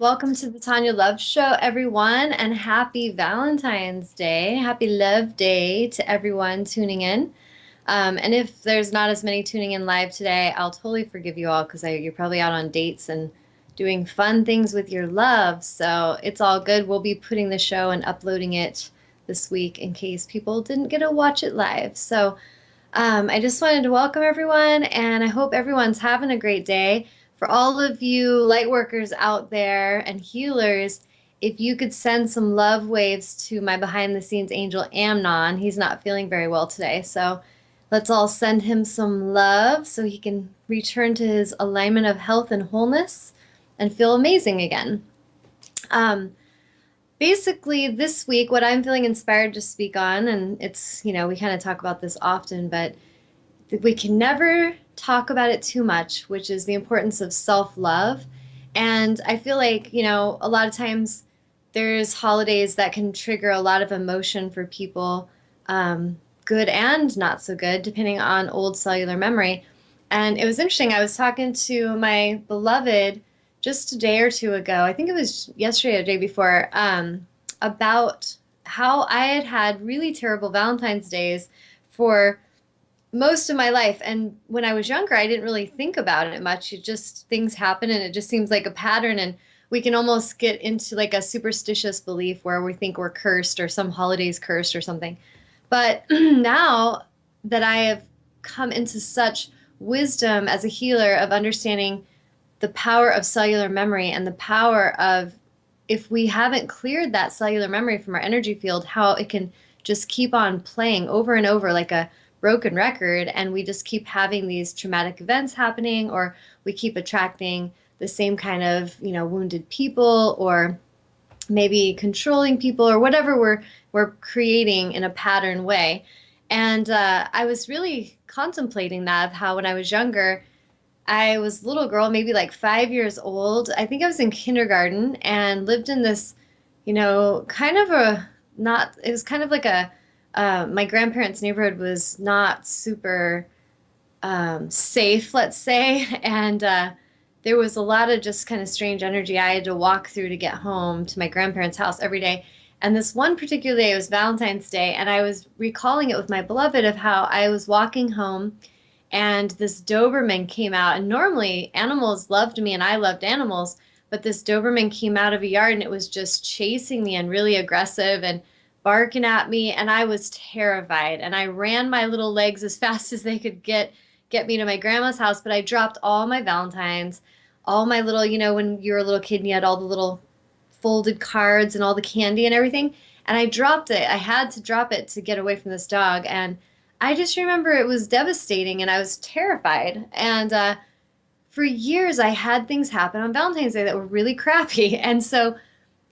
Welcome to the Tanya Love Show, everyone, and happy Valentine's Day. Happy Love Day to everyone tuning in. And if there's not as many tuning in live today, I'll totally forgive you all because you're probably out on dates and doing fun things with your love. So it's all good. We'll be putting the show and uploading it this week in case people didn't get to watch it live. So I just wanted to welcome everyone, and I hope everyone's having a great day. For all of you light workers out there and healers, if you could send some love waves to my behind the scenes angel Amnon. He's not feeling very well today, so let's all send him some love so he can return to his alignment of health and wholeness and feel amazing again. Um, Basically, this week, what I'm feeling inspired to speak on, and we kind of talk about this often, but we can never talk about it too much, which is the importance of self-love. And I feel like, a lot of times there's holidays that can trigger a lot of emotion for people, good and not so good, depending on old cellular memory. And it was interesting. I was talking to my beloved just a day or two ago. I think it was yesterday or the day before, about how I had had really terrible Valentine's days for most of my life. And when I was younger, I didn't really think about it much. It just things happen and it just seems like a pattern. And we can almost get into like a superstitious belief where we think we're cursed or some holiday's cursed or something. But now that I have come into such wisdom as a healer of understanding the power of cellular memory and the power of if we haven't cleared that cellular memory from our energy field, how it can just keep on playing over and over like a broken record, and we just keep having these traumatic events happening, or we keep attracting the same kind of wounded people, or maybe controlling people, or whatever we're creating in a pattern way. And I was really contemplating that, of how when I was younger, I was a little girl, maybe like 5 years old. I think I was in kindergarten and lived in this, kind of a not, it was kind of like my grandparents' neighborhood was not super safe, let's say. And there was a lot of just kind of strange energy I had to walk through to get home to my grandparents' house every day. And this one particular day, it was Valentine's Day, and I was recalling it with my beloved of how I was walking home and this Doberman came out. And normally animals loved me and I loved animals, but this Doberman came out of a yard and it was just chasing me and really aggressive and barking at me, and I was terrified. And I ran my little legs as fast as they could get me to my grandma's house, but I dropped all my Valentines, all my little, when you were a little kid and you had all the little folded cards and all the candy and everything. And I dropped it. I had to drop it to get away from this dog. And I just remember it was devastating and I was terrified. And for years, I had things happen on Valentine's Day that were really crappy. And so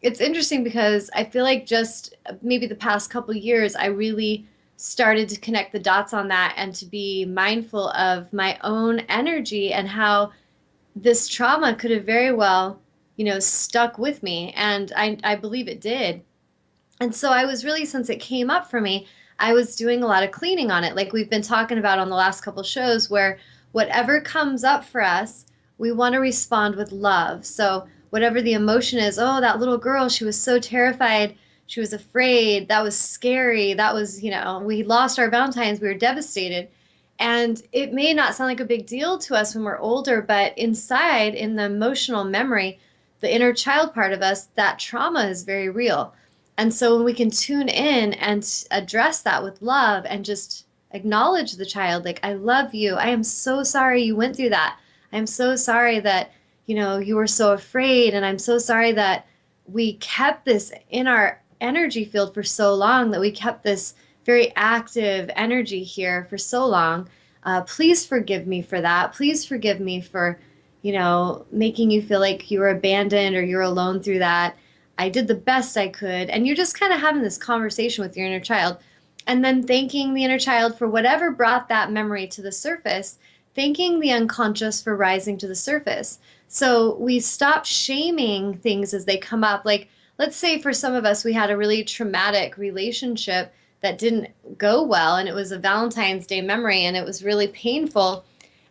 it's interesting because I feel like just maybe the past couple of years, I really started to connect the dots on that and to be mindful of my own energy and how this trauma could have very well, stuck with me. And I believe it did. And so I was really, since it came up for me, I was doing a lot of cleaning on it, like we've been talking about on the last couple shows, where whatever comes up for us, we want to respond with love. So whatever the emotion is, oh, that little girl, she was so terrified. She was afraid. That was scary. That was, we lost our Valentines. We were devastated. And it may not sound like a big deal to us when we're older, but inside, in the emotional memory, the inner child part of us, that trauma is very real. And so when we can tune in and address that with love and just acknowledge the child, like, I love you. I am so sorry you went through that. I'm so sorry that, you were so afraid. And I'm so sorry that we kept this in our energy field for so long, that we kept this very active energy here for so long. Please forgive me for that. Please forgive me for, making you feel like you were abandoned or you're alone through that. I did the best I could. And you're just kind of having this conversation with your inner child and then thanking the inner child for whatever brought that memory to the surface, thanking the unconscious for rising to the surface. So we stop shaming things as they come up. Like, let's say for some of us, we had a really traumatic relationship that didn't go well, and it was a Valentine's Day memory, and it was really painful.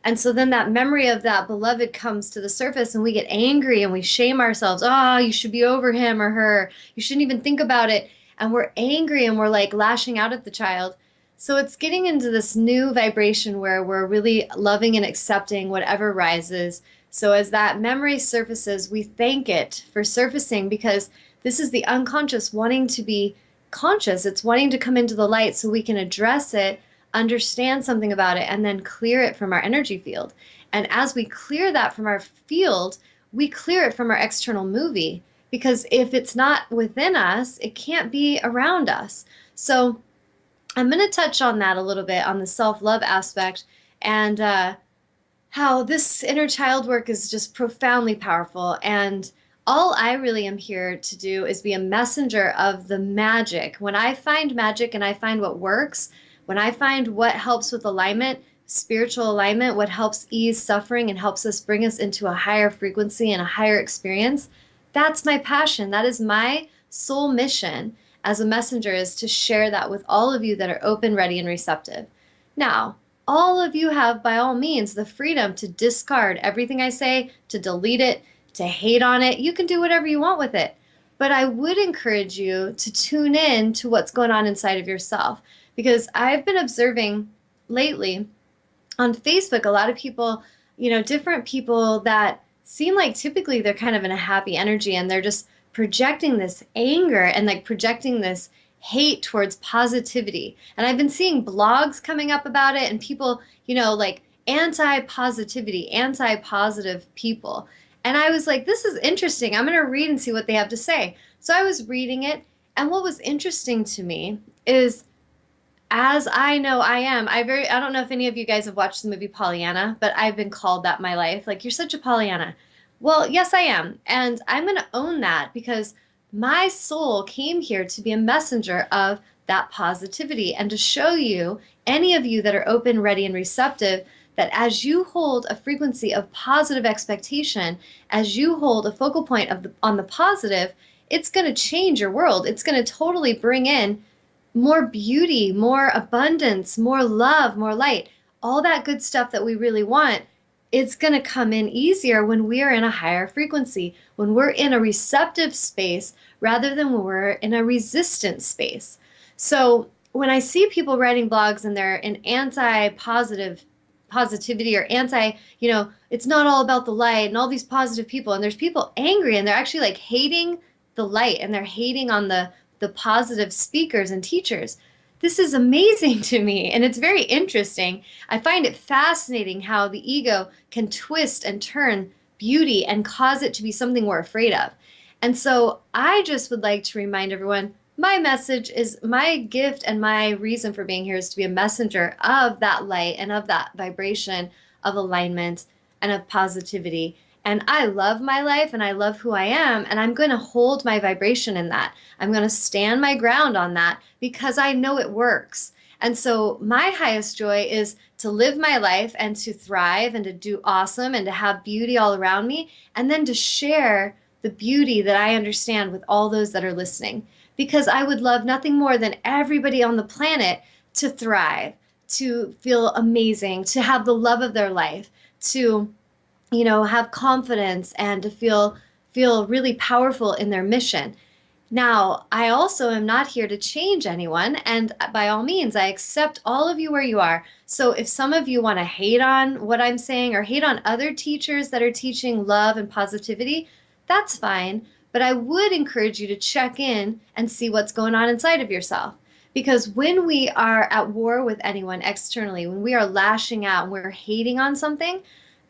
And so then that memory of that beloved comes to the surface and we get angry and we shame ourselves. Oh, you should be over him or her. You shouldn't even think about it. And we're angry and we're like lashing out at the child. So it's getting into this new vibration where we're really loving and accepting whatever rises. So as that memory surfaces, we thank it for surfacing because this is the unconscious wanting to be conscious. It's wanting to come into the light so we can address it, understand something about it, and then clear it from our energy field. And as we clear that from our field, we clear it from our external movie. Because if it's not within us, it can't be around us. So I'm going to touch on that a little bit on the self-love aspect and how this inner child work is just profoundly powerful. And all I really am here to do is be a messenger of the magic. When I find magic and I find what works, when I find what helps with alignment, spiritual alignment, what helps ease suffering and helps us bring us into a higher frequency and a higher experience, that's my passion. That is my soul mission as a messenger, is to share that with all of you that are open, ready, and receptive. Now, all of you have, by all means, the freedom to discard everything I say, to delete it, to hate on it. You can do whatever you want with it. But I would encourage you to tune in to what's going on inside of yourself. Because I've been observing lately on Facebook a lot of people, different people that seem like typically they're kind of in a happy energy and they're just projecting this anger and like projecting this hate towards positivity. And I've been seeing blogs coming up about it and people, like anti-positivity, anti-positive people. And I was like, this is interesting. I'm going to read and see what they have to say. So I was reading it. And what was interesting to me is, as I know I don't know if any of you guys have watched the movie Pollyanna, but I've been called that in my life. Like, you're such a Pollyanna. Well, yes, I am. And I'm going to own that because my soul came here to be a messenger of that positivity and to show you, any of you that are open, ready, and receptive, that as you hold a frequency of positive expectation, as you hold a focal point on the positive, it's going to change your world. It's going to totally bring in more beauty, more abundance, more love, more light, all that good stuff that we really want. It's going to come in easier when we are in a higher frequency, when we're in a receptive space rather than when we're in a resistant space. So when I see people writing blogs and they're in positivity or it's not all about the light and all these positive people, and there's people angry and they're actually like hating the light and they're hating on the positive speakers and teachers. This is amazing to me, and it's very interesting. I find it fascinating how the ego can twist and turn beauty and cause it to be something we're afraid of. And so I just would like to remind everyone, my message is, my gift and my reason for being here is to be a messenger of that light and of that vibration of alignment and of positivity. And I love my life and I love who I am, and I'm going to hold my vibration in that. I'm going to stand my ground on that because I know it works. And so my highest joy is to live my life and to thrive and to do awesome and to have beauty all around me, and then to share the beauty that I understand with all those that are listening. Because I would love nothing more than everybody on the planet to thrive, to feel amazing, to have the love of their life, to have confidence and to feel really powerful in their mission. Now, I also am not here to change anyone, and by all means, I accept all of you where you are. So if some of you want to hate on what I'm saying or hate on other teachers that are teaching love and positivity, that's fine. But I would encourage you to check in and see what's going on inside of yourself. Because when we are at war with anyone externally, when we are lashing out and we're hating on something,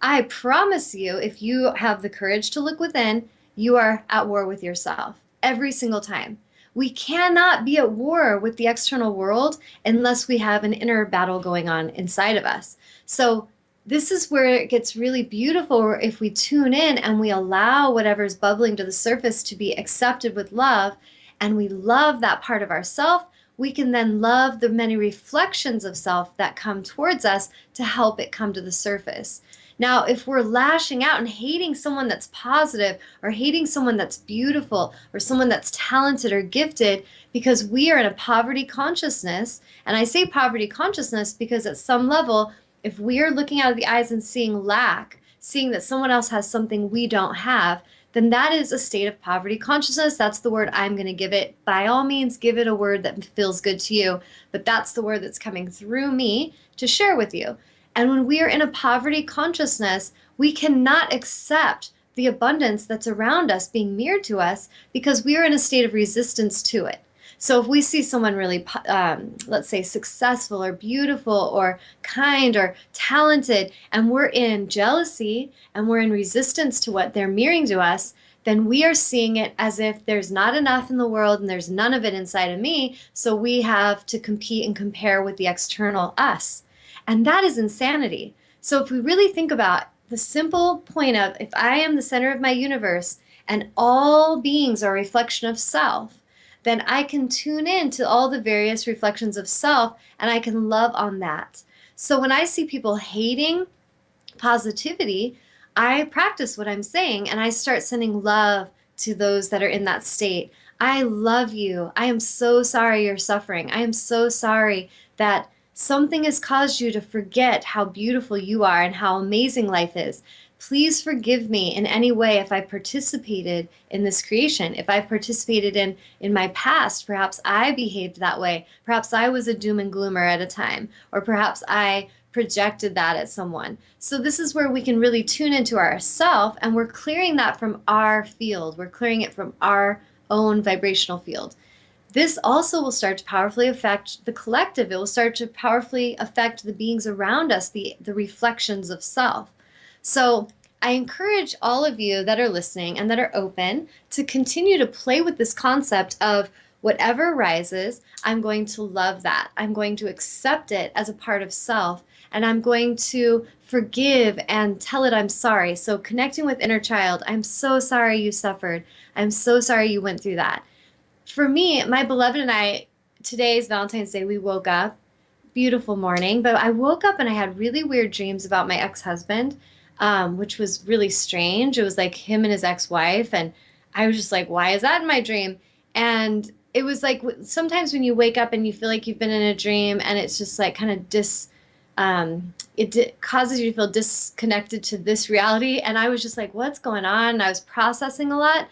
I promise you, if you have the courage to look within, you are at war with yourself every single time. We cannot be at war with the external world unless we have an inner battle going on inside of us. So this is where it gets really beautiful, if we tune in and we allow whatever's bubbling to the surface to be accepted with love, and we love that part of ourself, we can then love the many reflections of self that come towards us to help it come to the surface. Now, if we're lashing out and hating someone that's positive or hating someone that's beautiful or someone that's talented or gifted because we are in a poverty consciousness, and I say poverty consciousness because at some level, if we are looking out of the eyes and seeing lack, seeing that someone else has something we don't have, then that is a state of poverty consciousness. That's the word I'm going to give it. By all means, give it a word that feels good to you, but that's the word that's coming through me to share with you. And when we are in a poverty consciousness, we cannot accept the abundance that's around us being mirrored to us because we are in a state of resistance to it. So if we see someone really, let's say, successful or beautiful or kind or talented, and we're in jealousy and we're in resistance to what they're mirroring to us, then we are seeing it as if there's not enough in the world and there's none of it inside of me. So we have to compete and compare with the external us. And that is insanity. So if we really think about the simple point of if I am the center of my universe and all beings are a reflection of self, then I can tune in to all the various reflections of self and I can love on that. So when I see people hating positivity, I practice what I'm saying and I start sending love to those that are in that state. I love you. I am so sorry you're suffering. I am so sorry that something has caused you to forget how beautiful you are and how amazing life is. Please forgive me in any way if I participated in this creation, if I participated in my past. Perhaps I behaved that way. Perhaps I was a doom and gloomer at a time, or perhaps I projected that at someone. So this is where we can really tune into ourself, and we're clearing that from our field. We're clearing it from our own vibrational field. This also will start to powerfully affect the collective. It will start to powerfully affect the beings around us, the reflections of self. So I encourage all of you that are listening and that are open to continue to play with this concept of whatever rises, I'm going to love that. I'm going to accept it as a part of self, and I'm going to forgive and tell it I'm sorry. So connecting with inner child, I'm so sorry you suffered. I'm so sorry you went through that. For me, my beloved and I, today is Valentine's Day, we woke up, beautiful morning, but I woke up and I had really weird dreams about my ex-husband, which was really strange. It was like him and his ex-wife, and I was just like, why is that in my dream? And it was like sometimes when you wake up and you feel like you've been in a dream and it's just like kind of causes you to feel disconnected to this reality. And I was just like, what's going on? And I was processing a lot.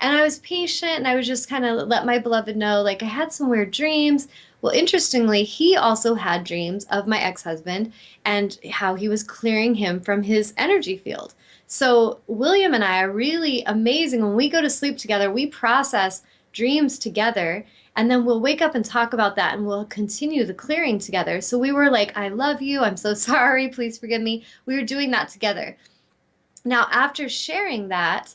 And I was patient and I was just kind of let my beloved know, like I had some weird dreams. Well, interestingly, he also had dreams of my ex-husband and how he was clearing him from his energy field. So William and I are really amazing. When we go to sleep together, we process dreams together, and then we'll wake up and talk about that and we'll continue the clearing together. So we were like, I love you. I'm so sorry. Please forgive me. We were doing that together. Now, after sharing that,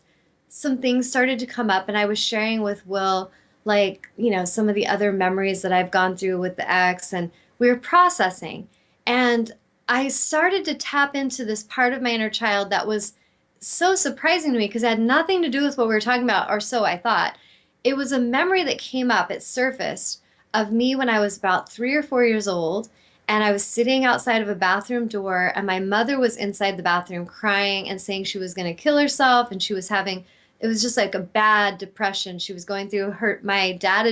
some things started to come up, and I was sharing with Will, like, some of the other memories that I've gone through with the ex, and we were processing. And I started to tap into this part of my inner child that was so surprising to me because it had nothing to do with what we were talking about, or so I thought. It was a memory that came up, it surfaced, of me when I was about 3 or 4 years old, and I was sitting outside of a bathroom door, and my mother was inside the bathroom crying and saying she was going to kill herself, and she was having, it was just like a bad depression. She was going through her, my dad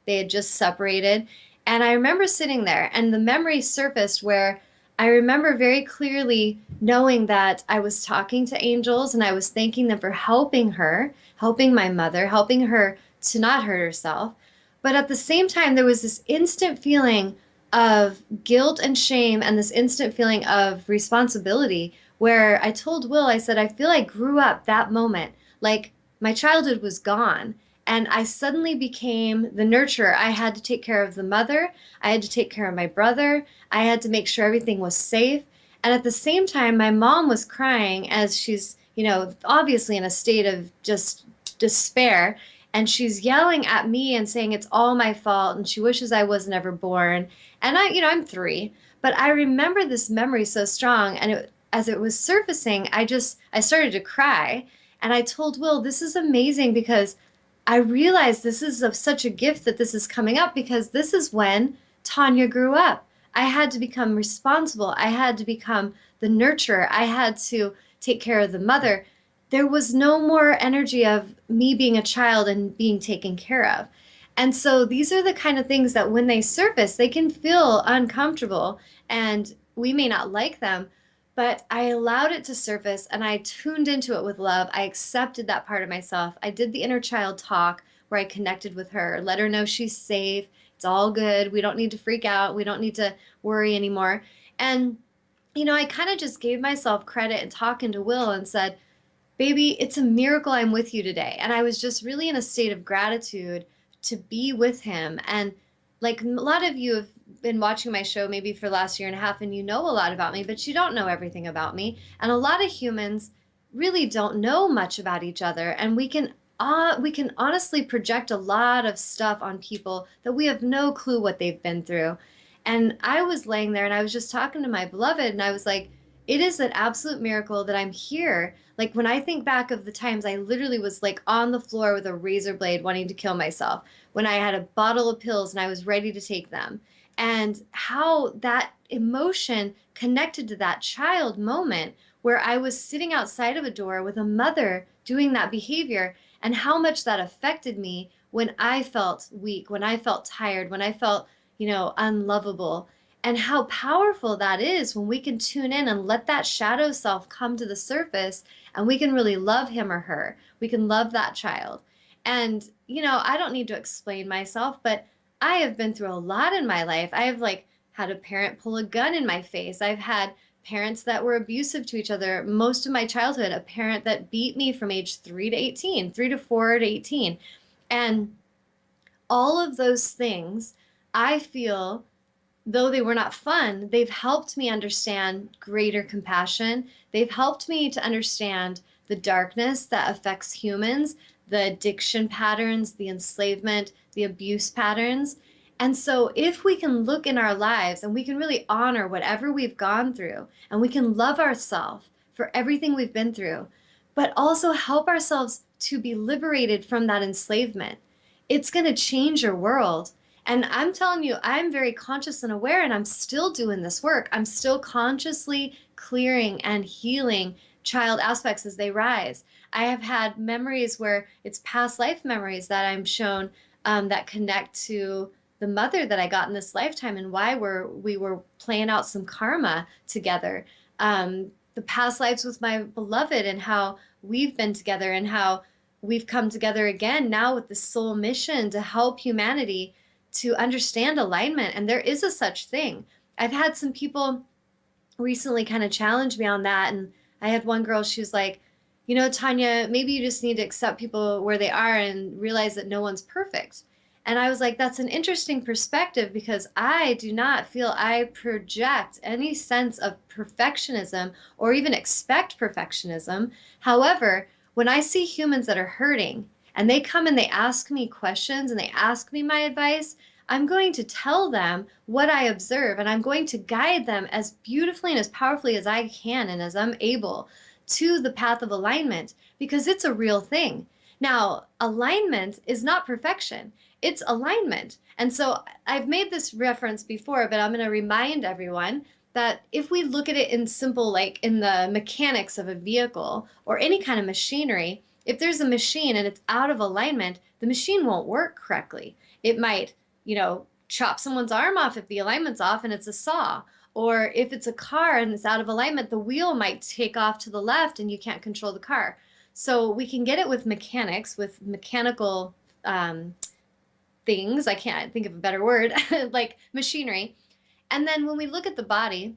they had just separated. And I remember sitting there, and the memory surfaced where I remember very clearly knowing that I was talking to angels and I was thanking them for helping her, helping my mother, helping her to not hurt herself. But at the same time, there was this instant feeling of guilt and shame and this instant feeling of responsibility where I told Will, I said, I feel I grew up that moment. Like my childhood was gone. And I suddenly became the nurturer. I had to take care of the mother. I had to take care of my brother. I had to make sure everything was safe. And at the same time, my mom was crying as she's, obviously in a state of just despair. And she's yelling at me and saying it's all my fault. And she wishes I was never born. And I'm 3. But I remember this memory so strong. And as it was surfacing, I started to cry. And I told Will, this is amazing because I realized this is such a gift that this is coming up because this is when Tawnya grew up. I had to become responsible. I had to become the nurturer. I had to take care of the mother. There was no more energy of me being a child and being taken care of. And so these are the kind of things that when they surface, they can feel uncomfortable. And we may not like them, but I allowed it to surface and I tuned into it with love. I accepted that part of myself. I did the inner child talk where I connected with her, let her know she's safe. It's all good. We don't need to freak out. We don't need to worry anymore. And, I kind of just gave myself credit and talking to Will and said, baby, it's a miracle I'm with you today. And I was just really in a state of gratitude to be with him. And like a lot of you have been watching my show maybe for the last year and a half and you know a lot about me, but you don't know everything about me. And a lot of humans really don't know much about each other. And we can honestly project a lot of stuff on people that we have no clue what they've been through. And I was laying there and I was just talking to my beloved and I was like, it is an absolute miracle that I'm here. Like when I think back of the times I literally was like on the floor with a razor blade wanting to kill myself, when I had a bottle of pills and I was ready to take them, and how that emotion connected to that child moment where I was sitting outside of a door with a mother doing that behavior, and how much that affected me when I felt weak, when I felt tired, when I felt, unlovable, and how powerful that is when we can tune in and let that shadow self come to the surface and we can really love him or her. We can love that child. And, I don't need to explain myself, but I have been through a lot in my life. I have like had a parent pull a gun in my face. I've had parents that were abusive to each other most of my childhood, a parent that beat me from age 3 to 18, 3 to 4 to 18. And all of those things, I feel, though they were not fun, they've helped me understand greater compassion. They've helped me to understand the darkness that affects humans, the addiction patterns, the enslavement, the abuse patterns. And so, if we can look in our lives and we can really honor whatever we've gone through, and we can love ourselves for everything we've been through, but also help ourselves to be liberated from that enslavement, it's going to change your world. And I'm telling you, I'm very conscious and aware, and I'm still doing this work. I'm still consciously clearing and healing child aspects as they rise. I have had memories where it's past life memories that I'm shown, that connect to the mother that I got in this lifetime and why we were playing out some karma together. The past lives with my beloved and how we've been together and how we've come together again now with the soul mission to help humanity to understand alignment. And there is a such thing. I've had some people recently kind of challenge me on that. And I had one girl, she was like, Tawnya, maybe you just need to accept people where they are and realize that no one's perfect. And I was like, that's an interesting perspective because I do not feel I project any sense of perfectionism or even expect perfectionism. However, when I see humans that are hurting and they come and they ask me questions and they ask me my advice, I'm going to tell them what I observe and I'm going to guide them as beautifully and as powerfully as I can and as I'm able to the path of alignment because it's a real thing. Now, alignment is not perfection, it's alignment. And so I've made this reference before, but I'm going to remind everyone that if we look at it in simple, like in the mechanics of a vehicle or any kind of machinery, if there's a machine and it's out of alignment, the machine won't work correctly. It might, chop someone's arm off if the alignment's off and it's a saw. Or if it's a car and it's out of alignment, the wheel might take off to the left and you can't control the car. So we can get it with mechanics, with mechanical things. I can't think of a better word, like machinery. And then when we look at the body,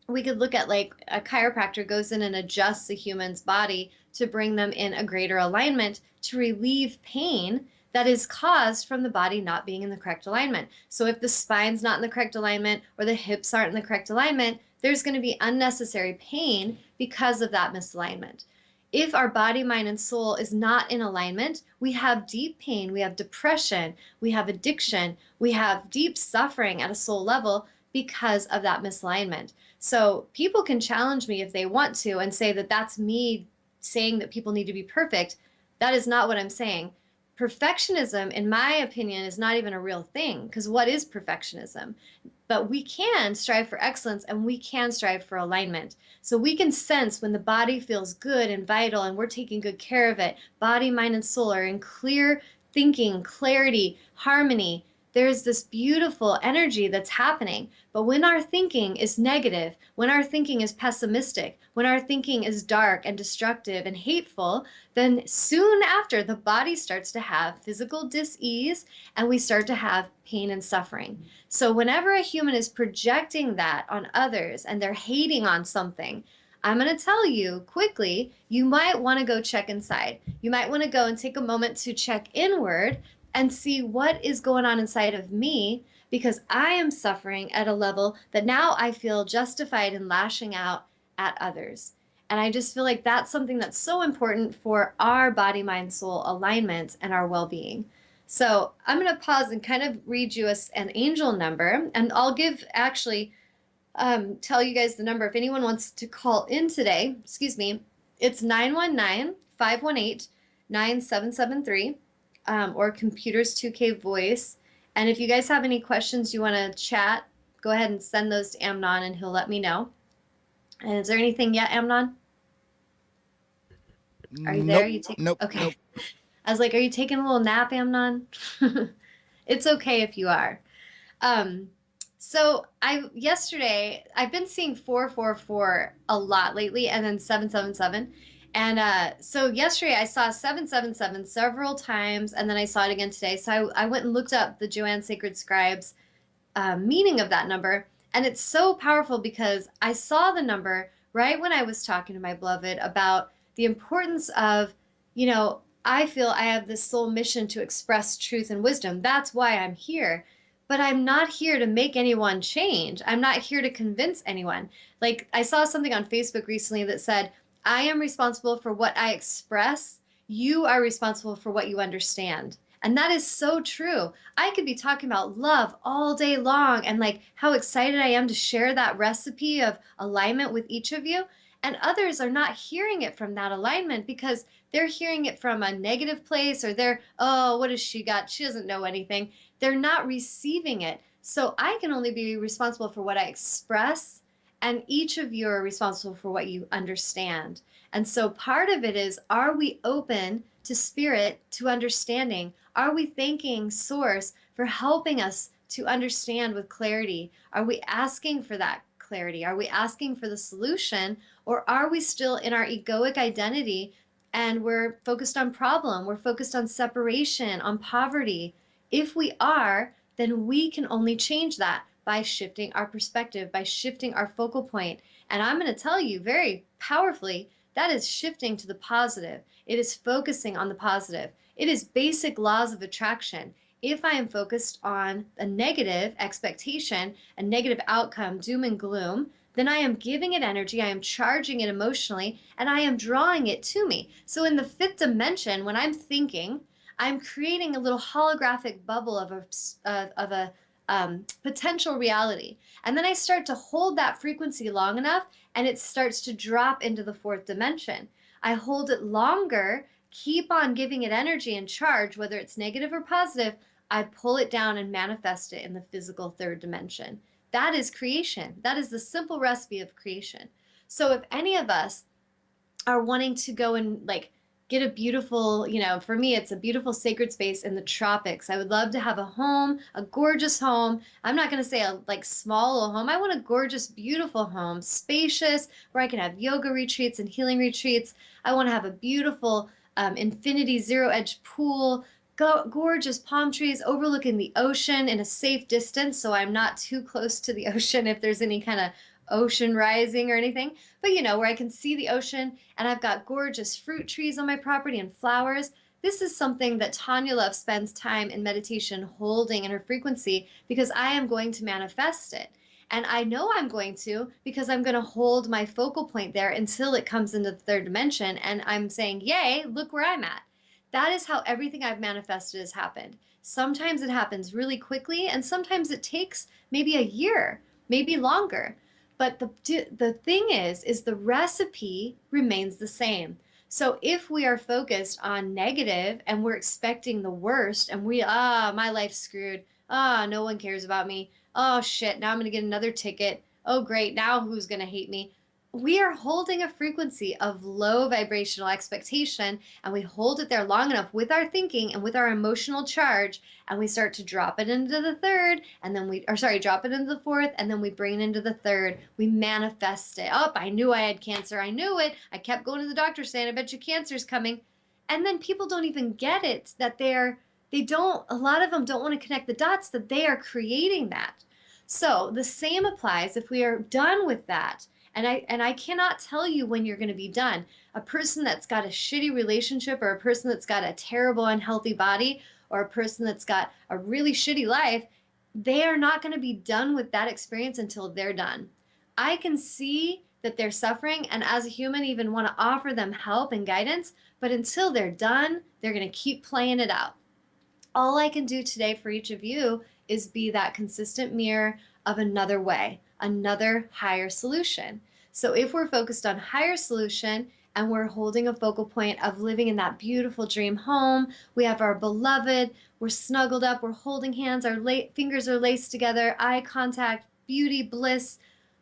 we could look at like a chiropractor goes in and adjusts a human's body to bring them in a greater alignment to relieve pain that is caused from the body not being in the correct alignment. So if the spine's not in the correct alignment or the hips aren't in the correct alignment, there's going to be unnecessary pain because of that misalignment. If our body, mind, and soul is not in alignment, we have deep pain, we have depression, we have addiction, we have deep suffering at a soul level because of that misalignment. So people can challenge me if they want to and say that that's me saying that people need to be perfect. That is not what I'm saying. Perfectionism, in my opinion, is not even a real thing because what is perfectionism? But we can strive for excellence and we can strive for alignment. So we can sense when the body feels good and vital and we're taking good care of it. Body, mind, and soul are in clear thinking, clarity, harmony. there's this beautiful energy that's happening. But when our thinking is negative, when our thinking is pessimistic, when our thinking is dark and destructive and hateful, then soon after the body starts to have physical dis-ease and we start to have pain and suffering. So whenever a human is projecting that on others and they're hating on something, I'm going to tell you quickly, you might want to go check inside. You might want to go and take a moment to check inward and see what is going on inside of me, because I am suffering at a level that now I feel justified in lashing out at others. And I just feel like that's something that's so important for our body, mind, soul alignment and our well being. So I'm going to pause and kind of read you an angel number, and I'll give actually tell you guys the number if anyone wants to call in today. Excuse me. It's 919-518-9773, or Computers 2K Voice. And if you guys have any questions you want to chat, go ahead and send those to Amnon and he'll let me know. And is there anything yet, Amnon? Are you there? Nope. Okay. Nope. I was like, are you taking a little nap, Amnon? It's okay if you are. Um, so yesterday I've been seeing 444 a lot lately, and then 777. And so yesterday I saw 777 several times, and then I saw it again today. So I went and looked up the Joanne Sacred Scribes meaning of that number. And it's so powerful because I saw the number right when I was talking to my beloved about the importance of, I feel I have this soul mission to express truth and wisdom. That's why I'm here. But I'm not here to make anyone change. I'm not here to convince anyone. Like, I saw something on Facebook recently that said, I am responsible for what I express. You are responsible for what you understand. And that is so true. I could be talking about love all day long and like how excited I am to share that recipe of alignment with each of you. And others are not hearing it from that alignment because they're hearing it from a negative place, or they're, oh, what has she got? She doesn't know anything. They're not receiving it. So I can only be responsible for what I express, and each of you are responsible for what you understand. And so part of it is, are we open to spirit, to understanding? Are we thanking Source for helping us to understand with clarity? Are we asking for that clarity? Are we asking for the solution? Or are we still in our egoic identity and we're focused on problem? We're focused on separation, on poverty. If we are, then we can only change that by shifting our perspective, by shifting our focal point. And I'm going to tell you very powerfully, that is shifting to the positive. It is focusing on the positive. It is basic laws of attraction. If I am focused on a negative expectation, a negative outcome, doom and gloom, then I am giving it energy, I am charging it emotionally, and I am drawing it to me. So in the fifth dimension, when I'm thinking, I'm creating a little holographic bubble of a potential reality. And then I start to hold that frequency long enough, and it starts to drop into the fourth dimension. I hold it longer, keep on giving it energy and charge, whether it's negative or positive. I pull it down and manifest it in the physical third dimension. That is creation. That is the simple recipe of creation. So if any of us are wanting to go and like get a beautiful, for me, it's a beautiful sacred space in the tropics. I would love to have a home, a gorgeous home. I'm not going to say a like small little home. I want a gorgeous, beautiful home, spacious, where I can have yoga retreats and healing retreats. I want to have a beautiful infinity zero edge pool, gorgeous palm trees overlooking the ocean in a safe distance, so I'm not too close to the ocean if there's any kind of ocean rising or anything, but where I can see the ocean, and I've got gorgeous fruit trees on my property and flowers. This is something that Tawnya Love spends time in meditation holding in her frequency, because I am going to manifest it. And I know I'm going to, because I'm going to hold my focal point there until it comes into the third dimension, and I'm saying, yay, look where I'm at. That is how everything I've manifested has happened. Sometimes it happens really quickly, and sometimes it takes maybe a year, maybe longer. But the thing is the recipe remains the same. So if we are focused on negative and we're expecting the worst, and my life's screwed. No one cares about me. Oh shit, now I'm going to get another ticket. Oh great, now who's going to hate me? we are holding a frequency of low vibrational expectation, and we hold it there long enough with our thinking and with our emotional charge, and we start to drop it into the third, and then drop it into the fourth, and then we bring it into the third. We manifest it. Oh, I knew I had cancer. I knew it. I kept going to the doctor saying, I bet you cancer's coming. And then people don't even get it, that a lot of them don't want to connect the dots that they are creating that. So the same applies if we are done with that. And I cannot tell you when you're going to be done. A person that's got a shitty relationship, or a person that's got a terrible unhealthy body, or a person that's got a really shitty life, they are not going to be done with that experience until they're done. I can see that they're suffering, and as a human even want to offer them help and guidance, but until they're done, they're going to keep playing it out. All I can do today for each of you is be that consistent mirror of another way, another higher solution. So if we're focused on higher solution and we're holding a focal point of living in that beautiful dream home, we have our beloved, we're snuggled up, we're holding hands, our fingers are laced together, eye contact, beauty, bliss,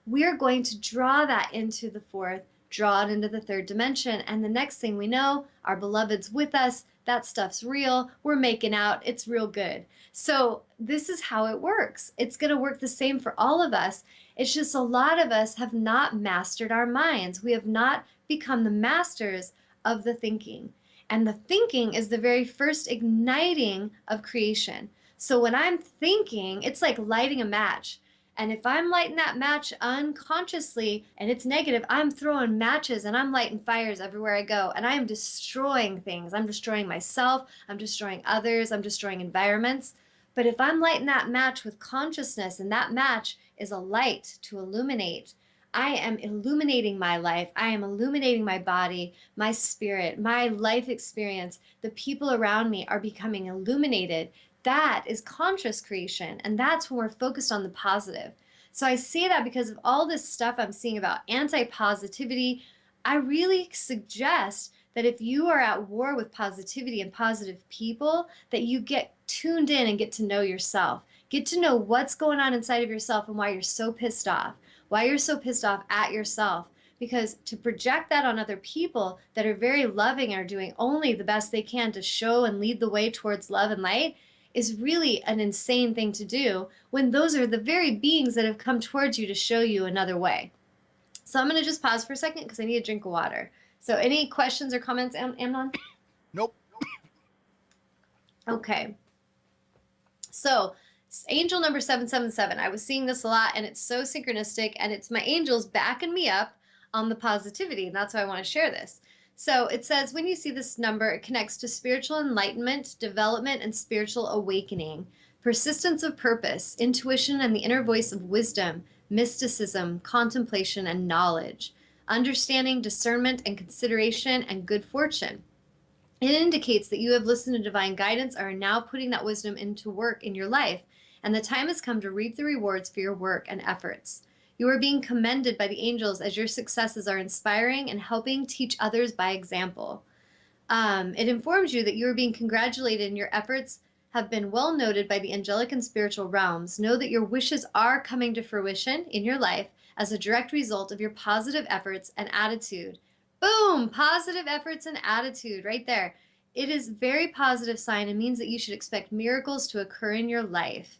we're going to draw that into the fourth, draw it into the third dimension. And the next thing we know, our beloved's with us. That stuff's real. We're making out. It's real good. So this is how it works. It's going to work the same for all of us. It's just a lot of us have not mastered our minds. We have not become the masters of the thinking. And the thinking is the very first igniting of creation. So when I'm thinking, it's like lighting a match. And if I'm lighting that match unconsciously and it's negative, I'm throwing matches and I'm lighting fires everywhere I go. And I am destroying things. I'm destroying myself. I'm destroying others. I'm destroying environments. But if I'm lighting that match with consciousness, and that match is a light to illuminate, I am illuminating my life. I am illuminating my body, my spirit, my life experience. The people around me are becoming illuminated. That is conscious creation, and that's when we're focused on the positive. So I say that because of all this stuff I'm seeing about anti-positivity. I really suggest that if you are at war with positivity and positive people, that you get tuned in and get to know yourself. Get to know what's going on inside of yourself and why you're so pissed off. Why you're so pissed off at yourself. Because to project that on other people that are very loving and are doing only the best they can to show and lead the way towards love and light is really an insane thing to do, when those are the very beings that have come towards you to show you another way. So I'm going to just pause for a second because I need a drink of water. So any questions or comments, Amnon? Nope. Okay. So angel number 777, I was seeing this a lot, and it's so synchronistic, and it's my angels backing me up on the positivity, and that's why I want to share this. So it says, when you see this number, it connects to spiritual enlightenment, development, and spiritual awakening, persistence of purpose, intuition, and the inner voice of wisdom, mysticism, contemplation, and knowledge, understanding, discernment, and consideration, and good fortune. It indicates that you have listened to divine guidance, are now putting that wisdom into work in your life, and the time has come to reap the rewards for your work and efforts. You are being commended by the angels as your successes are inspiring and helping teach others by example. It informs you that you are being congratulated and your efforts have been well noted by the angelic and spiritual realms. Know that your wishes are coming to fruition in your life as a direct result of your positive efforts and attitude. Boom! Positive efforts and attitude right there. It is a very positive sign and means that you should expect miracles to occur in your life.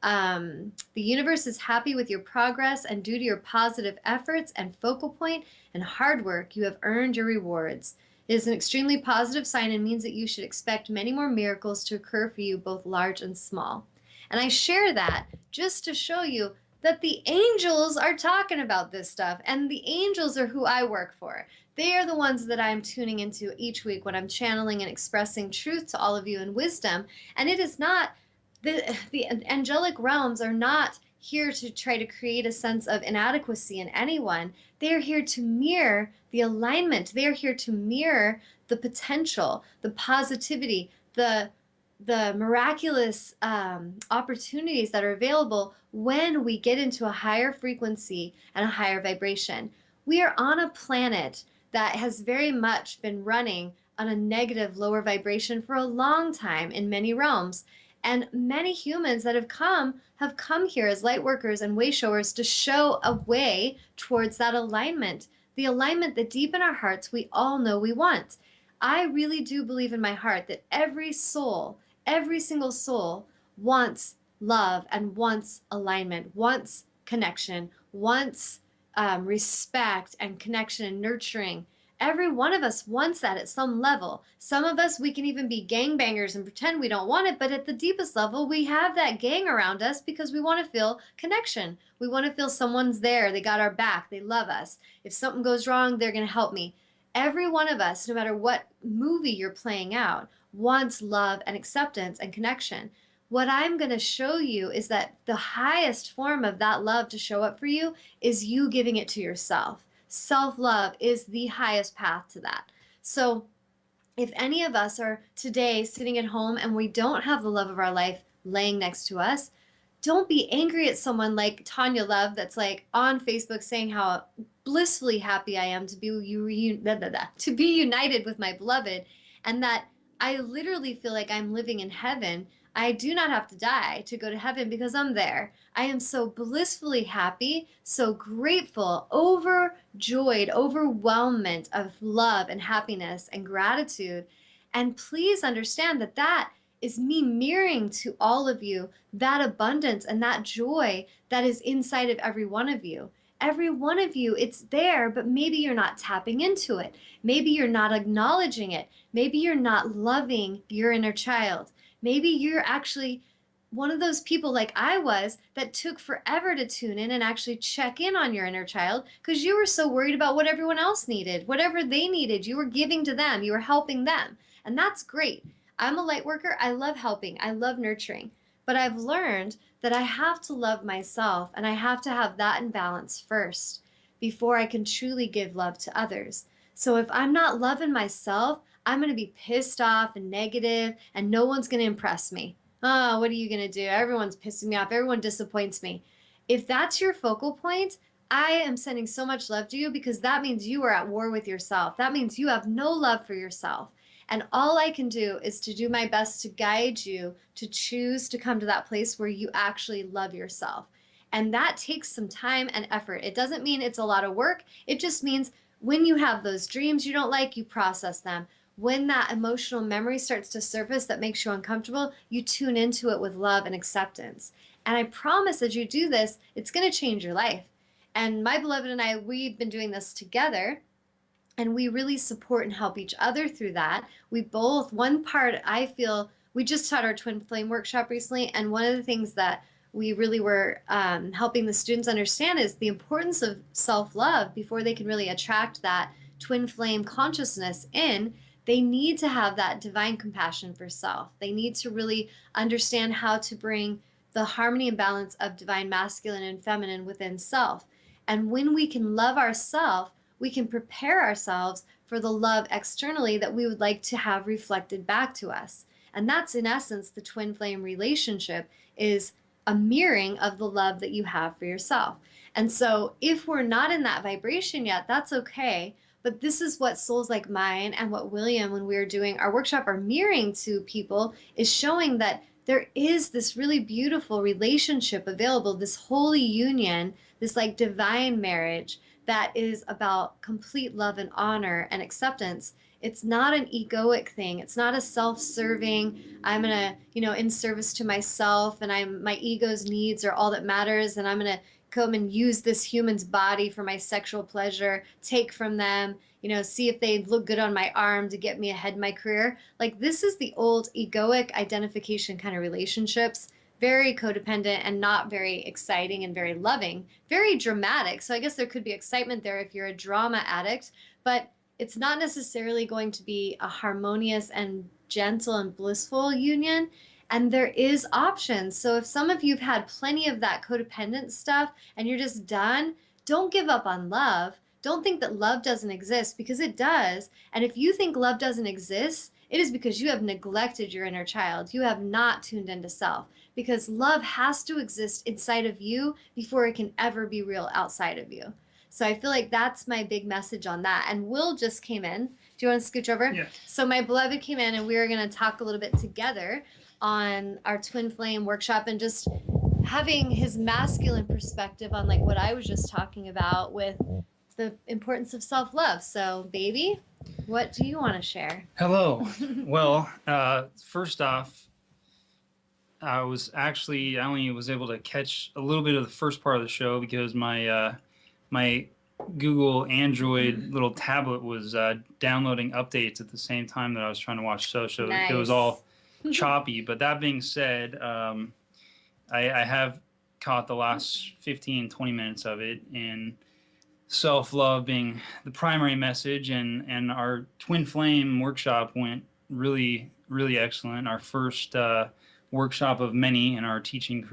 The universe is happy with your progress, and due to your positive efforts and focal point and hard work, you have earned your rewards. It is an extremely positive sign and means that you should expect many more miracles to occur for you, both large and small. And I share that just to show you that the angels are talking about this stuff, and the angels are who I work for. They are the ones that I'm tuning into each week when I'm channeling and expressing truth to all of you in wisdom. And it is not, the angelic realms are not here to try to create a sense of inadequacy in anyone. They are here to mirror the alignment. They are here to mirror the potential, the positivity, the miraculous opportunities that are available when we get into a higher frequency and a higher vibration. We are on a planet that has very much been running on a negative, lower vibration for a long time in many realms. And many humans that have come here as light workers and way showers to show a way towards that alignment, the alignment that deep in our hearts we all know we want. I really do believe in my heart that every soul, every single soul wants love and wants alignment, wants connection, wants respect and connection and nurturing. Every one of us wants that at some level. Some of us, we can even be gangbangers and pretend we don't want it, but at the deepest level, we have that gang around us because we want to feel connection. We want to feel someone's there. They got our back. They love us. If something goes wrong, they're going to help me. Every one of us, no matter what movie you're playing out, wants love and acceptance and connection. What I'm going to show you is that the highest form of that love to show up for you is you giving it to yourself. Self-love is the highest path to that. So if any of us are today sitting at home and we don't have the love of our life laying next to us, don't be angry at someone like Tawnya Love that's like on Facebook saying how blissfully happy I am to be to be united with my beloved, and that I literally feel like I'm living in heaven. I do not have to die to go to heaven because I'm there. I am so blissfully happy, so grateful, overjoyed, overwhelmment of love and happiness and gratitude. And please understand that that is me mirroring to all of you that abundance and that joy that is inside of every one of you. Every one of you, it's there, but maybe you're not tapping into it. Maybe you're not acknowledging it. Maybe you're not loving your inner child. Maybe you're actually one of those people like I was that took forever to tune in and actually check in on your inner child because you were so worried about what everyone else needed. Whatever they needed, you were giving to them, you were helping them. And that's great. I'm a light worker. I love helping, I love nurturing. But I've learned that I have to love myself and I have to have that in balance first before I can truly give love to others. So if I'm not loving myself, I'm going to be pissed off and negative, and no one's going to impress me. Oh, what are you going to do? Everyone's pissing me off. Everyone disappoints me. If that's your focal point, I am sending so much love to you because that means you are at war with yourself. That means you have no love for yourself. And all I can do is to do my best to guide you to choose to come to that place where you actually love yourself. And that takes some time and effort. It doesn't mean it's a lot of work. It just means when you have those dreams you don't like, you process them. When that emotional memory starts to surface that makes you uncomfortable, you tune into it with love and acceptance. And I promise as you do this, it's going to change your life. And my beloved and I, we've been doing this together. And we really support and help each other through that. We both, one part, I feel, we just taught our twin flame workshop recently. And one of the things that we really were helping the students understand is the importance of self-love before they can really attract that twin flame consciousness in. They need to have that divine compassion for self. They need to really understand how to bring the harmony and balance of divine masculine and feminine within self. And when we can love ourselves, we can prepare ourselves for the love externally that we would like to have reflected back to us. And that's in essence the twin flame relationship is a mirroring of the love that you have for yourself. And so if we're not in that vibration yet, that's okay. But this is what souls like mine and what William, when we were doing our workshop, are mirroring to people, is showing that there is this really beautiful relationship available, this holy union, this like divine marriage that is about complete love and honor and acceptance. It's not an egoic thing. It's not a self-serving, I'm going to, in service to myself and my ego's needs are all that matters. And I'm going to come and use this human's body for my sexual pleasure, take from them, see if they look good on my arm to get me ahead in my career. Like this is the old egoic identification kind of relationships. Very codependent and not very exciting and very loving, very dramatic. So I guess there could be excitement there if you're a drama addict, but it's not necessarily going to be a harmonious and gentle and blissful union. And there is options. So if some of you have had plenty of that codependent stuff and you're just done, don't give up on love. Don't think that love doesn't exist because it does. And if you think love doesn't exist, it is because you have neglected your inner child. You have not tuned into self because love has to exist inside of you before it can ever be real outside of you. So I feel like that's my big message on that. And Will just came in. Do you want to scooch over? Yeah. So my beloved came in and we were going to talk a little bit together on our twin flame workshop, and just having his masculine perspective on like what I was just talking about with the importance of self-love. So, baby, what do you want to share? Hello. Well, first off, I only was able to catch a little bit of the first part of the show because my Google Android little tablet was downloading updates at the same time that I was trying to watch show. So it was Nice. all choppy. But that being said, I have caught the last 15, 20 minutes of it, and self-love being the primary message, and our twin flame workshop went really excellent. Our first workshop of many in our teaching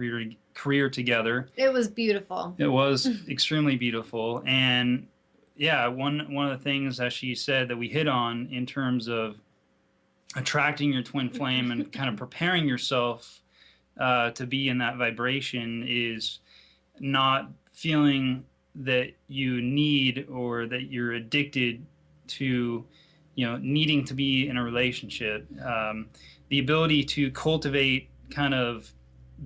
career together. It was beautiful. It was extremely beautiful. And yeah, one of the things that she said that we hit on in terms of attracting your twin flame and kind of preparing yourself to be in that vibration is not feeling that you need or that you're addicted to, needing to be in a relationship. The ability to cultivate kind of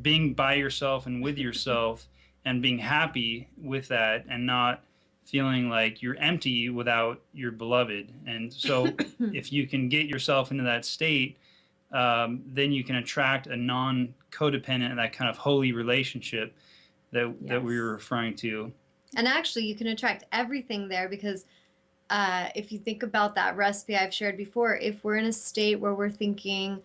being by yourself and with yourself and being happy with that, and not feeling like you're empty without your beloved. And so if you can get yourself into that state, then you can attract a non-codependent, that kind of holy relationship that we were referring to. And actually, you can attract everything there, because if you think about that recipe I've shared before, if we're in a state where we're thinking,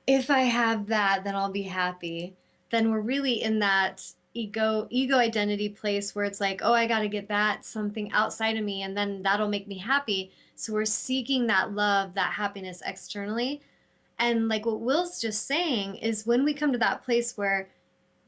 if I have that, then I'll be happy, then we're really in that ego identity place where it's like, oh, I got to get that something outside of me, and then that'll make me happy. So we're seeking that love, that happiness externally. And like what Will's just saying is, when we come to that place where,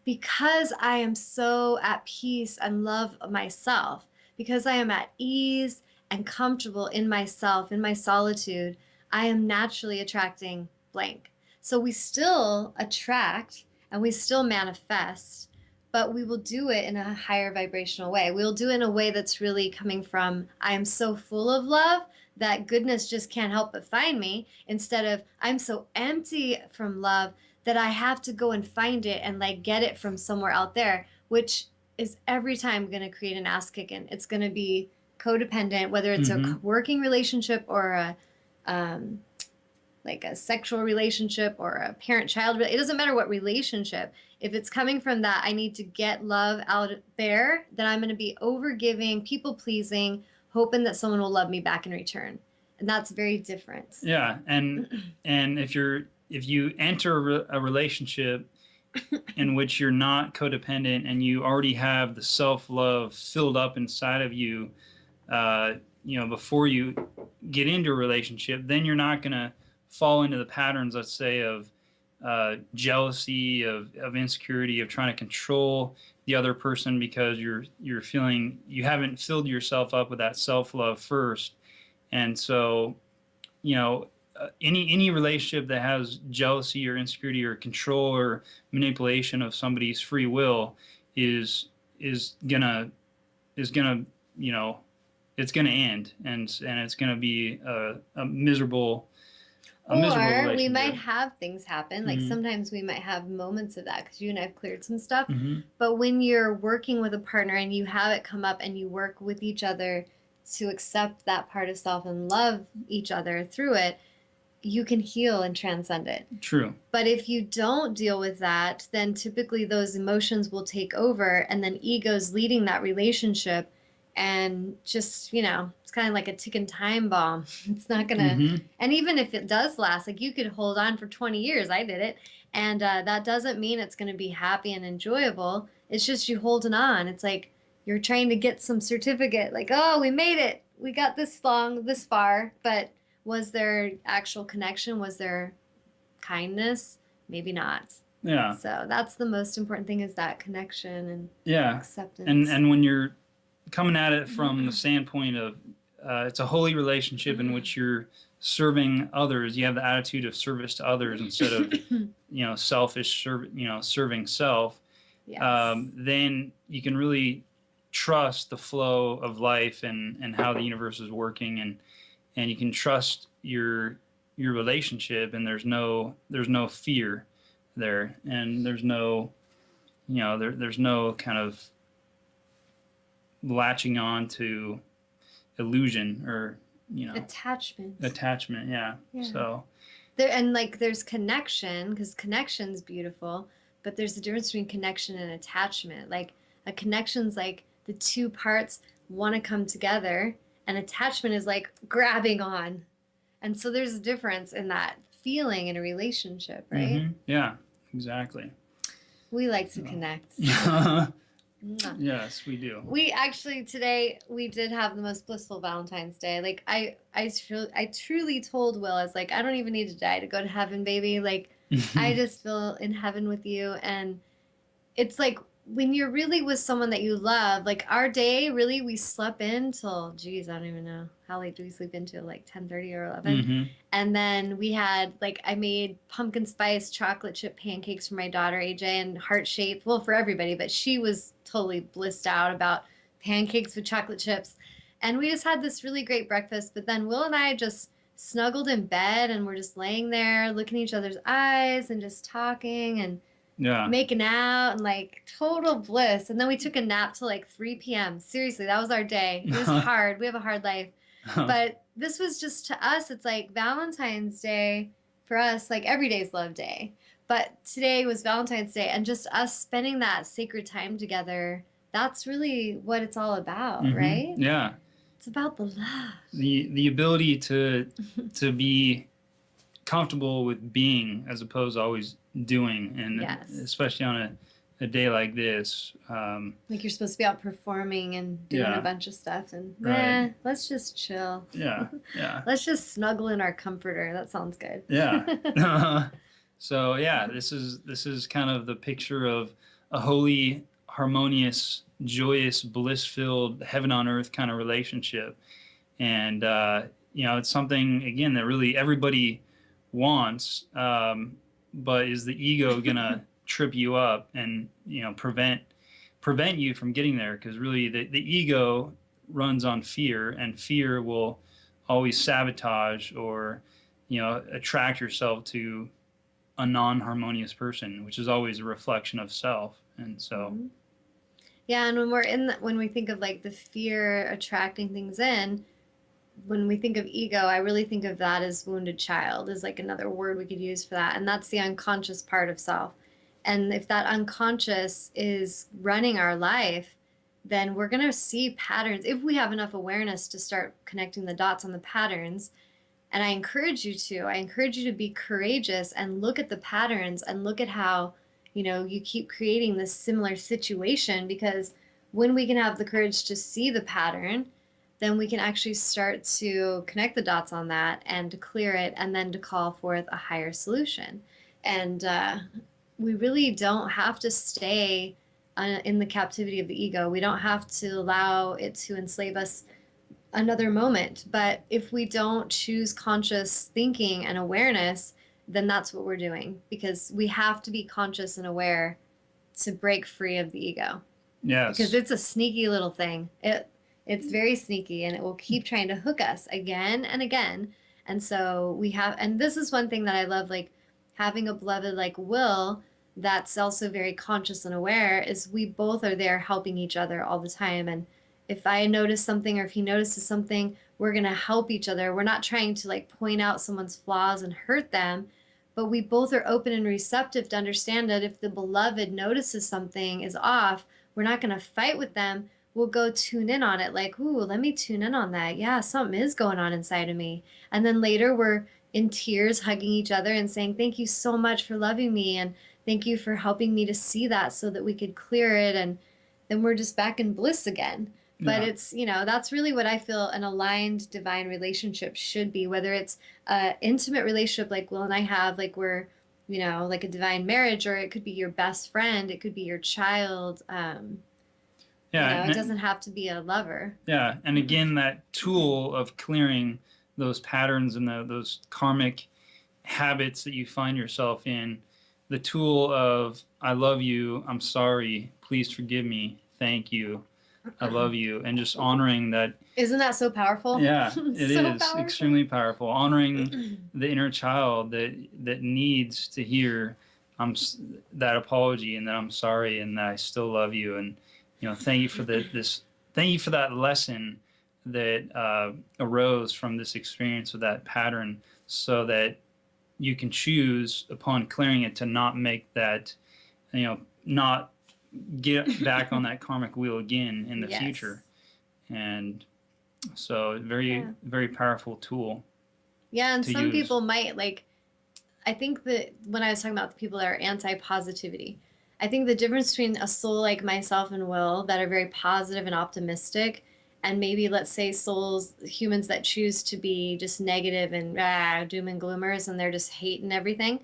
because I am so at peace and love myself, because I am at ease and comfortable in myself, in my solitude, I am naturally attracting blank. So we still attract and we still manifest, but we will do it in a higher vibrational way. We'll do it in a way that's really coming from, I am so full of love that goodness just can't help but find me, instead of, I'm so empty from love that I have to go and find it and like get it from somewhere out there, which is every time going to create an ass kicking. It's going to be codependent, whether it's a working relationship or a like a sexual relationship or a parent-child. It doesn't matter what relationship. If it's coming from that, I need to get love out there, then I'm going to be overgiving, people-pleasing, hoping that someone will love me back in return. And that's very different. Yeah, and if you enter a relationship in which you're not codependent and you already have the self-love filled up inside of you, before you get into a relationship, then you're not going to fall into the patterns, let's say, of jealousy, of insecurity, of trying to control the other person because you're feeling you haven't filled yourself up with that self-love first. And so, any relationship that has jealousy or insecurity or control or manipulation of somebody's free will is gonna it's gonna end, and it's gonna be a miserable or we might have things happen. Like sometimes we might have moments of that, because you and I've cleared some stuff. But when you're working with a partner and you have it come up and you work with each other to accept that part of self and love each other through it, you can heal and transcend it. True. But if you don't deal with that, then typically those emotions will take over, and then ego's leading that relationship, and just, it's kind of like a ticking time bomb. It's not gonna, and even if it does last, like you could hold on for 20 years. I did it. And that doesn't mean it's gonna be happy and enjoyable. It's just you holding on. It's like you're trying to get some certificate, like, oh, we made it. We got this far, but was there actual connection? Was there kindness? Maybe not. Yeah. So that's the most important thing, is that connection and acceptance. And when you're coming at it from the standpoint of it's a holy relationship in which you're serving others, you have the attitude of service to others instead of selfish serving self. Yes. Then you can really trust the flow of life and how the universe is working, and you can trust your your relationship, and there's no fear there, and there's no, there's no kind of latching on to illusion or attachment. Yeah. So there, and like there's connection, because connection's beautiful, but there's a difference between connection and attachment. Like a connection's like the two parts want to come together, and attachment is like grabbing on. And so there's a difference in that feeling in a relationship, right? Yeah, exactly. We like to connect. Yes, we do. We actually today we did have the most blissful Valentine's Day. Like I truly told Will, I was like, I don't even need to die to go to heaven, baby. Like I just feel in heaven with you. And it's like when you're really with someone that you love, like our day, really, we slept in till, geez, I don't even know. How late do we sleep into? Like 10:30 or 11? And then we had, like, I made pumpkin spice chocolate chip pancakes for my daughter, AJ, and heart-shaped. Well, for everybody, but she was totally blissed out about pancakes with chocolate chips. And we just had this really great breakfast. But then Will and I just snuggled in bed, and we're just laying there looking each other's eyes and just talking and making out and like total bliss. And then we took a nap till like 3 p.m. Seriously, that was our day. It was hard. We have a hard life. But this was just, to us, it's like Valentine's Day for us, like every day's love day. But today was Valentine's Day, and just us spending that sacred time together, that's really what it's all about, right? Yeah. It's about the love. The ability to be comfortable with being as opposed to always doing, and especially on a day like this, like you're supposed to be out performing and doing a bunch of stuff, and let's just chill. Let's just snuggle in our comforter. That sounds good. So this is kind of the picture of a holy, harmonious, joyous, bliss-filled, heaven on earth kind of relationship. And it's something, again, that really everybody wants, but is the ego gonna trip you up and prevent you from getting there? Because really the ego runs on fear, and fear will always sabotage or attract yourself to a non-harmonious person, which is always a reflection of self. And so and when we think of like the fear attracting things in, when we think of ego, I really think of that as wounded child, is like another word we could use for that. And that's the unconscious part of self. And if that unconscious is running our life, then we're going to see patterns if we have enough awareness to start connecting the dots on the patterns. And I encourage you to be courageous and look at the patterns and look at how, you keep creating this similar situation, because when we can have the courage to see the pattern, then we can actually start to connect the dots on that and to clear it, and then to call forth a higher solution. And we really don't have to stay in the captivity of the ego. We don't have to allow it to enslave us another moment. But if we don't choose conscious thinking and awareness, then that's what we're doing, because we have to be conscious and aware to break free of the ego. Yes. Because it's a sneaky little thing. It's very sneaky, and it will keep trying to hook us again and again. And so and this is one thing that I love, like having a beloved like Will, that's also very conscious and aware, is we both are there helping each other all the time. And if I notice something, or if he notices something, we're going to help each other. We're not trying to like point out someone's flaws and hurt them, but we both are open and receptive to understand that if the beloved notices something is off, we're not going to fight with them. We'll go tune in on it, like, ooh, let me tune in on that. Yeah, something is going on inside of me. And then later we're in tears hugging each other and saying, thank you so much for loving me, and thank you for helping me to see that so that we could clear it. And then we're just back in bliss again. But it's, that's really what I feel an aligned divine relationship should be, whether it's an intimate relationship like Will and I have, like we're, like a divine marriage, or it could be your best friend, it could be your child. It doesn't have to be a lover. Yeah. And again, that tool of clearing those patterns and those karmic habits that you find yourself in, the tool of, I love you, I'm sorry, please forgive me, thank you. I love you, and just honoring that. Isn't that so powerful? Yeah, it So is powerful. extremely powerful. Honoring the inner child that needs to hear that apology, and that I'm sorry, and that I still love you, and thank you for thank you for that lesson that arose from this experience with that pattern, so that you can choose upon clearing it to not make that, not get back on that karmic wheel again in the Yes. future. And so very, Yeah. very powerful tool Yeah, and to some use. people might like I think that when I was talking about the people that are anti-positivity, I think the difference between a soul like myself and Will that are very positive and optimistic, and maybe let's say souls, humans that choose to be just negative and doom and gloomers and they're just hating everything.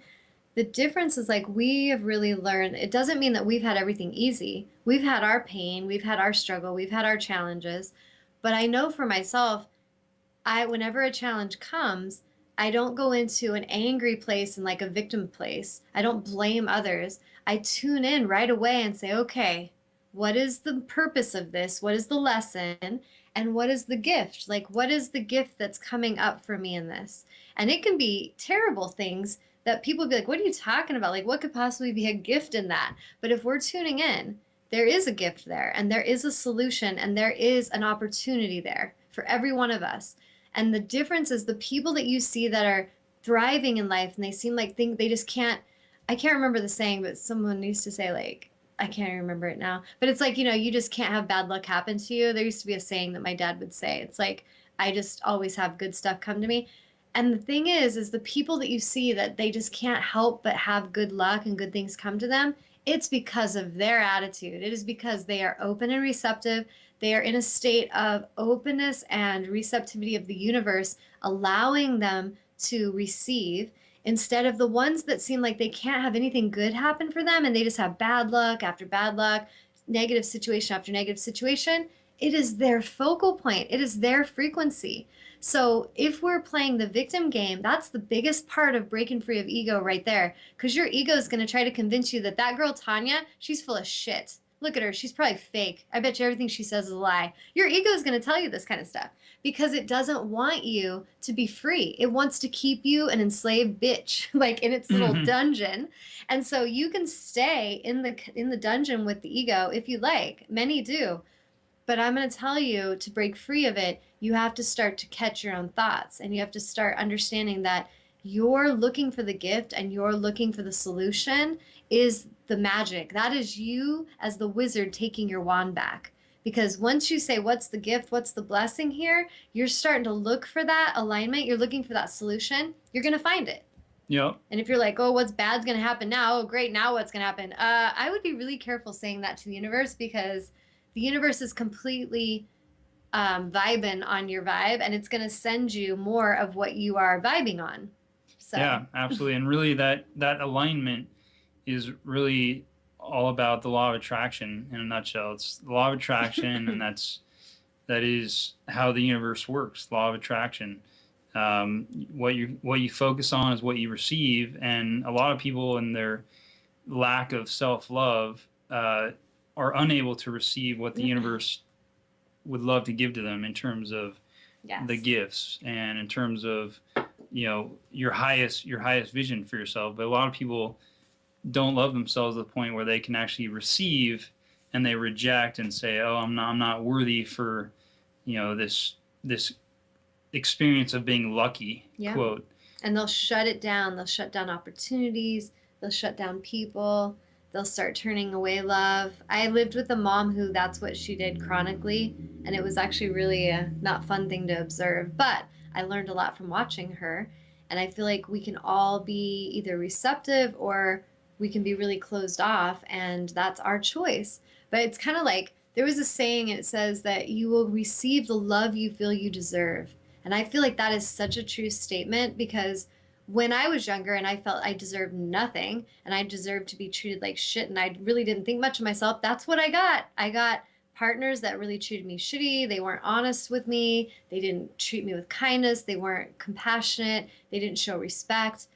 The difference is like we have really learned, it doesn't mean that we've had everything easy. We've had our pain, we've had our struggle, we've had our challenges. But I know for myself, whenever a challenge comes, I don't go into an angry place and like a victim place. I don't blame others. I tune in right away and say, okay, what is the purpose of this? What is the lesson? And what is the gift? Like, what is the gift that's coming up for me in this? And it can be terrible things that people be like, what are you talking about? Like, what could possibly be a gift in that? But if we're tuning in, there is a gift there, and there is a solution, and there is an opportunity there for every one of us. And the difference is the people that you see that are thriving in life and they seem like they just can't. I can't remember the saying, but someone used to say like, I can't remember it now. But it's like, you just can't have bad luck happen to you. There used to be a saying that my dad would say. It's like, I just always have good stuff come to me. And the thing is the people that you see that they just can't help but have good luck and good things come to them, it's because of their attitude. It is because they are open and receptive. They are in a state of openness and receptivity of the universe, allowing them to receive instead of the ones that seem like they can't have anything good happen for them and they just have bad luck after bad luck, negative situation after negative situation. It is their focal point, it is their frequency. So if we're playing the victim game, that's the biggest part of breaking free of ego right there. Because your ego is going to try to convince you that that girl, Tawnya, she's full of shit. Look at her. She's probably fake. I bet you everything she says is a lie. Your ego is going to tell you this kind of stuff because it doesn't want you to be free. It wants to keep you an enslaved bitch, like in its little Hmm. dungeon. And so you can stay in the dungeon with the ego if you like. Many do. But I'm going to tell you to break free of it, you have to start to catch your own thoughts and you have to start understanding that you're looking for the gift and you're looking for the solution is the magic. That is you as the wizard taking your wand back. Because once you say, what's the gift? What's the blessing here? You're starting to look for that alignment. You're looking for that solution. You're going to find it. Yep. And if you're like, oh, what's bad's going to happen now? Oh, great. Now what's going to happen? I would be really careful saying that to the universe because the universe is completely vibing on your vibe and it's going to send you more of what you are vibing on. So, Yeah, absolutely. And really that alignment is really all about the law of attraction in a nutshell. It's the law of attraction, and that is how the universe works. Law of attraction. What you focus on is what you receive, and a lot of people in their lack of self love are unable to receive what the universe would love to give to them in terms of the yes. gifts and in terms of your highest vision for yourself. But a lot of people don't love themselves to the point where they can actually receive, and they reject and say, oh, I'm not worthy for this experience of being lucky, Yeah. quote. And they'll shut it down. They'll shut down opportunities. They'll shut down people. They'll start turning away love. I lived with a mom who that's what she did chronically. And it was actually really a not fun thing to observe. But I learned a lot from watching her. And I feel like we can all be either receptive or we can be really closed off. And that's our choice. But it's kind of like there was a saying, and it says that you will receive the love you feel you deserve. And I feel like that is such a true statement because when I was younger and I felt I deserved nothing and I deserved to be treated like shit and I really didn't think much of myself, that's what I got. I got partners that really treated me shitty. They weren't honest with me. They didn't treat me with kindness. They weren't compassionate. They didn't show respect.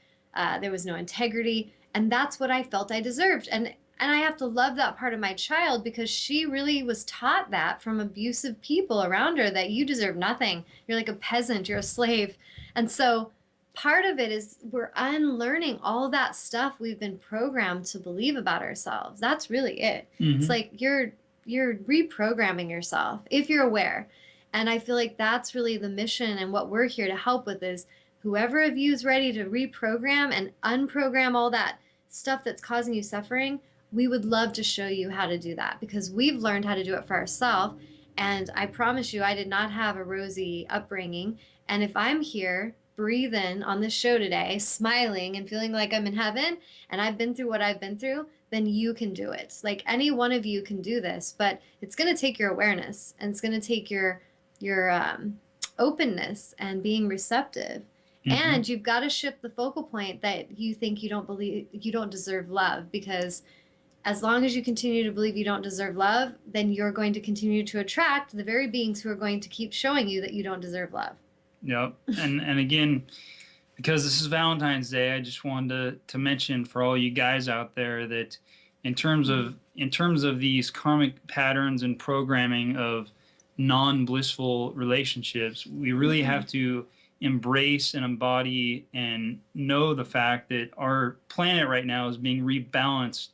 There was no integrity. And that's what I felt I deserved. And And I have to love that part of my child because she really was taught that from abusive people around her, that you deserve nothing. You're like a peasant, you're a slave. And so part of it is we're unlearning all that stuff we've been programmed to believe about ourselves. That's really it. It's Mm-hmm. like you're reprogramming yourself if you're aware. And I feel like that's really the mission, and what we're here to help with is whoever of you is ready to reprogram and unprogram all that stuff that's causing you suffering, we would love to show you how to do that because we've learned how to do it for ourselves. And I promise you, I did not have a rosy upbringing. And if I'm here breathing on this show today, smiling and feeling like I'm in heaven, and I've been through what I've been through, then you can do it. Like any one of you can do this, but it's going to take your awareness, and it's going to take your openness and being receptive. Mm-hmm. And you've got to shift the focal point that you think you don't deserve love, because as long as you continue to believe you don't deserve love, then you're going to continue to attract the very beings who are going to keep showing you that you don't deserve love. Yep. And again, because this is Valentine's Day, I just wanted to mention for all you guys out there that in terms of these karmic patterns and programming of non-blissful relationships, we really have to embrace and embody and know the fact that our planet right now is being rebalanced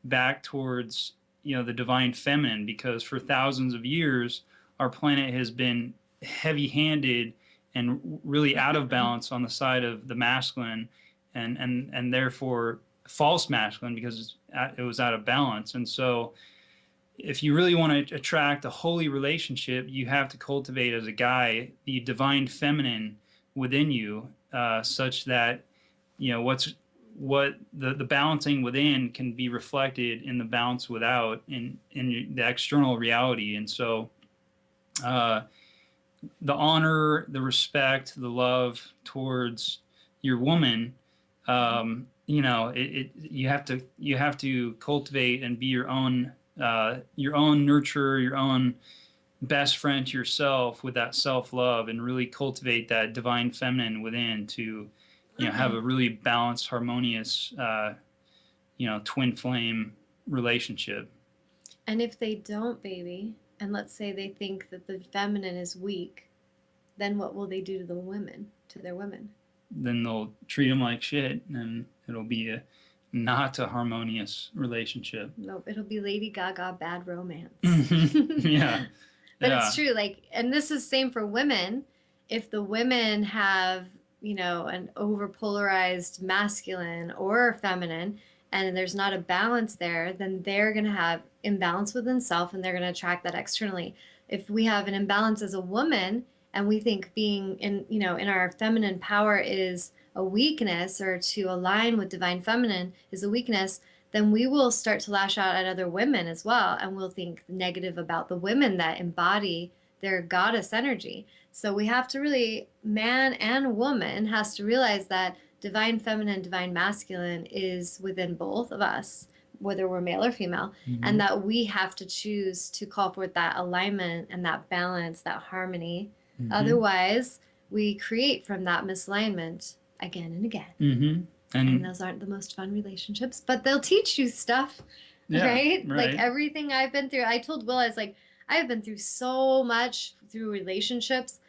back towards, the divine feminine, because for thousands of years our planet has been heavy-handed and really out of balance on the side of the masculine, and therefore false masculine, because it was out of balance. And so if you really want to attract a holy relationship, you have to cultivate as a guy the divine feminine within you, such that what the balancing within can be reflected in the balance without, in the external reality. And so the honor, the respect, the love towards your woman, you have to cultivate and be your own nurturer, your own best friend to yourself, with that self-love, and really cultivate that divine feminine within to have a really balanced, harmonious twin flame relationship. And if they don't, baby, and let's say they think that the feminine is weak, then what will they do to their women? Then they'll treat them like shit, and it'll be not a harmonious relationship. Nope, it'll be Lady Gaga bad romance. Yeah. But Yeah. it's true, like, and this is same for women. If the women have, an overpolarized masculine or feminine, and there's not a balance there, then they're going to have imbalance within self, and they're going to attract that externally. If we have an imbalance as a woman, and we think being in our feminine power is a weakness, or to align with divine feminine is a weakness, then we will start to lash out at other women as well, and we'll think negative about the women that embody their goddess energy. So we have to really, man and woman has to realize that divine feminine, divine masculine is within both of us, whether we're male or female, and that we have to choose to call forth that alignment and that balance, that harmony. Otherwise, we create from that misalignment again and again. And those aren't the most fun relationships, but they'll teach you stuff, right? Like everything I've been through. I told Will, I was like, I have been through so much through relationships,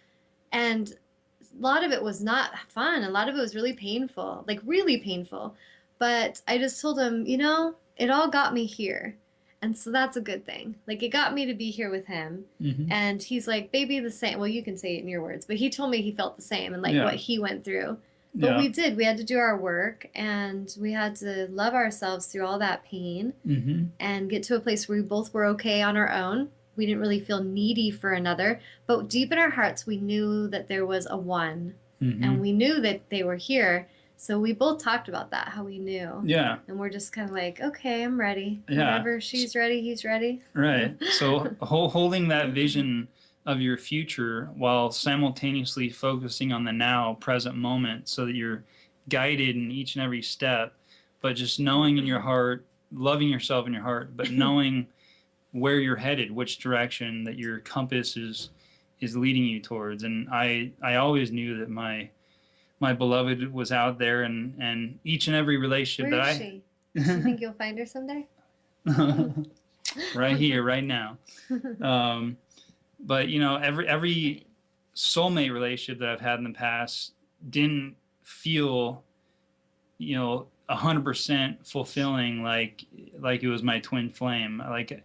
and a lot of it was not fun. A lot of it was really painful, like really painful. But I just told him, it all got me here. And so that's a good thing. Like, it got me to be here with him. And he's like, baby, the same. Well, you can say it in your words, but he told me he felt the same, and what he went through. But we did. We had to do our work, and we had to love ourselves through all that pain and get to a place where we both were okay on our own. We didn't really feel needy for another, but deep in our hearts, we knew that there was a one, and we knew that they were here. So we both talked about that, how we knew. Yeah. And we're just kind of like, okay, I'm ready. Yeah. Whenever she's ready, he's ready. Right. So holding that vision of your future while simultaneously focusing on the now, present moment, so that you're guided in each and every step, but just knowing in your heart, loving yourself in your heart, but knowing where you're headed, which direction that your compass is leading you towards. And I always knew that my beloved was out there, and each and every relationship Where is she? Do you think you'll find her someday? Right here, right now. But every soulmate relationship that I've had in the past didn't feel 100% fulfilling like it was my twin flame. Like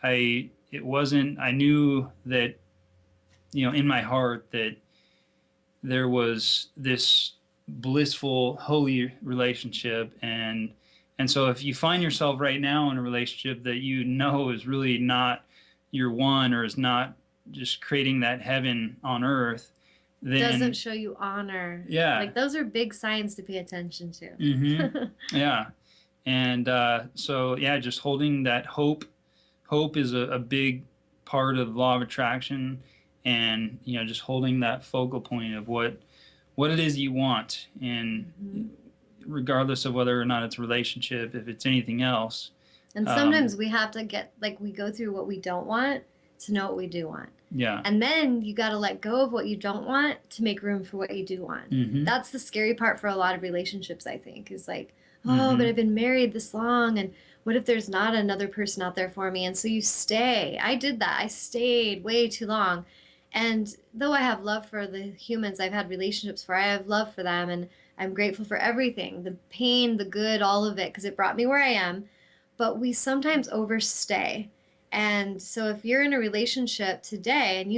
it wasn't. I knew that in my heart that there was this blissful, holy relationship, and so if you find yourself right now in a relationship that is really not your one, or is not just creating that heaven on earth, then doesn't show you honor. Yeah. Like those are big signs to pay attention to. Mm-hmm. Yeah. And so yeah, just holding that hope. Hope is a big part of law of attraction, and just holding that focal point of what it is you want, and regardless of whether or not it's a relationship, if it's anything else. And sometimes we have to we go through what we don't want to know what we do want. Yeah. And then you got to let go of what you don't want to make room for what you do want. Mm-hmm. That's the scary part for a lot of relationships, I think, is like, oh, but I've been married this long, and what if there's not another person out there for me? And so you stay. I did that. I stayed way too long. And though I have love for the humans I've had relationships for, I have love for them, and I'm grateful for everything, the pain, the good, all of it, because it brought me where I am. But we sometimes overstay. And so if you're in a relationship today and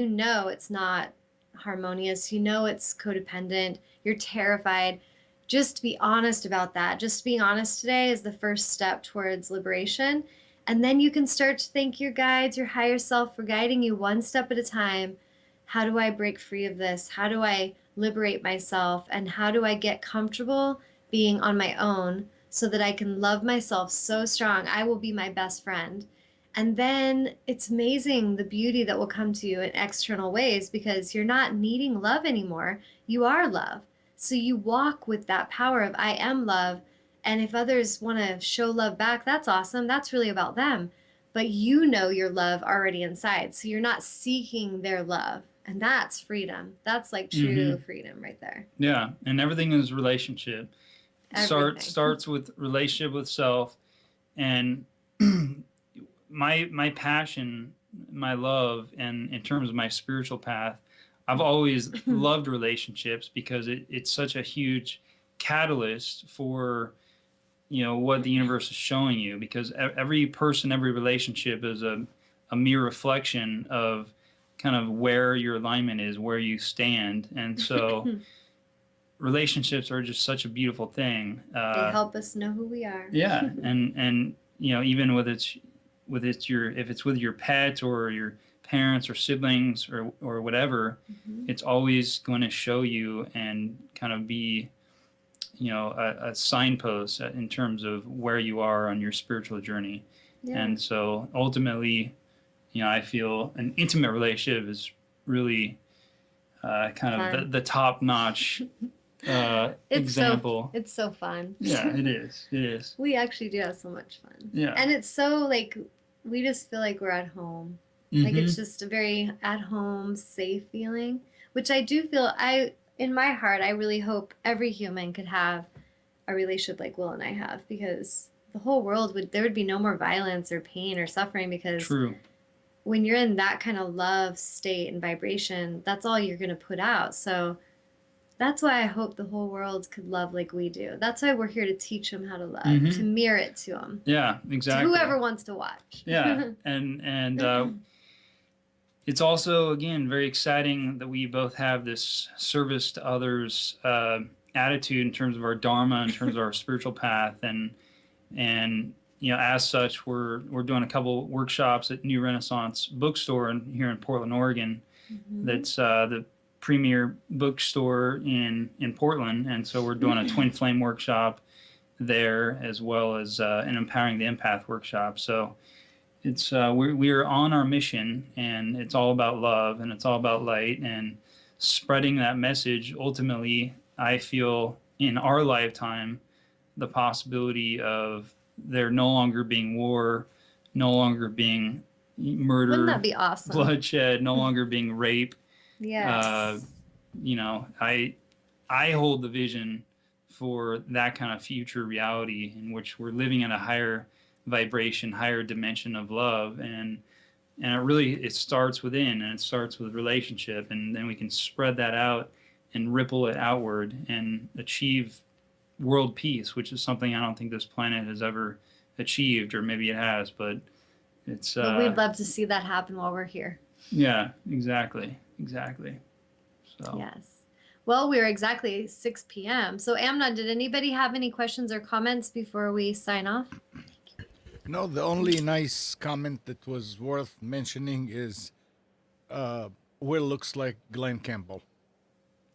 it's not harmonious, it's codependent, you're terrified, just be honest about that. Just being honest today is the first step towards liberation. And then you can start to thank your guides, your higher self, for guiding you one step at a time. How do I break free of this? How do I liberate myself? And how do I get comfortable being on my own so that I can love myself so strong? I will be my best friend. And then it's amazing the beauty that will come to you in external ways, because you're not needing love anymore. You are love. So you walk with that power of I am love. And if others want to show love back, that's awesome. That's really about them. But your love already inside. So you're not seeking their love. And that's freedom. That's like true freedom right there. Yeah. And everything is relationship. Starts with relationship with self. And my passion, my love, and in terms of my spiritual path, I've always loved relationships, because it's such a huge catalyst for what the universe is showing you, because every person, every relationship is a mere reflection of kind of where your alignment is, where you stand. And so relationships are just such a beautiful thing. They help us know who we are. Yeah. And even if it's with your pet or your parents or siblings or whatever, it's always going to show you and kind of be a signpost in terms of where you are on your spiritual journey. And so ultimately, I feel an intimate relationship is really kind of the top-notch example. It's so fun. Yeah, it is. We actually do have so much fun. Yeah. And it's so we just feel like we're at home. Like it's just a very at home, safe feeling, which I do feel in my heart, I really hope every human could have a relationship like Will and I have, because the whole world there would be no more violence or pain or suffering, because True. When you're in that kind of love state and vibration, that's all you're going to put out. So that's why I hope the whole world could love like we do. That's why we're here to teach them how to love, to mirror it to them. Yeah, exactly. To whoever wants to watch. Yeah, and it's also, again, very exciting that we both have this service to others attitude in terms of our dharma, in terms of our spiritual path, and as such, we're doing a couple workshops at New Renaissance Bookstore here in Portland, Oregon. That's the premier bookstore in Portland, and so we're doing a twin flame workshop there, as well as an empowering the empath workshop. So it's we are on our mission, and it's all about love, and it's all about light, and spreading that message. Ultimately, I feel in our lifetime the possibility of there no longer being war, no longer being murder, wouldn't that be awesome? Bloodshed, no longer being rape. Yes. I hold the vision for that kind of future reality in which we're living in a higher vibration, higher dimension of love. And it starts within, and it starts with relationship, and then we can spread that out and ripple it outward and achieve world peace, which is something I don't think this planet has ever achieved, or maybe it has, but it's But we'd love to see that happen while we're here. yeah, exactly. So Yes. Well, we're exactly 6 p.m. So, Amnon, did anybody have any questions or comments before we sign off? No, the only nice comment that was worth mentioning is Will looks like Glenn Campbell.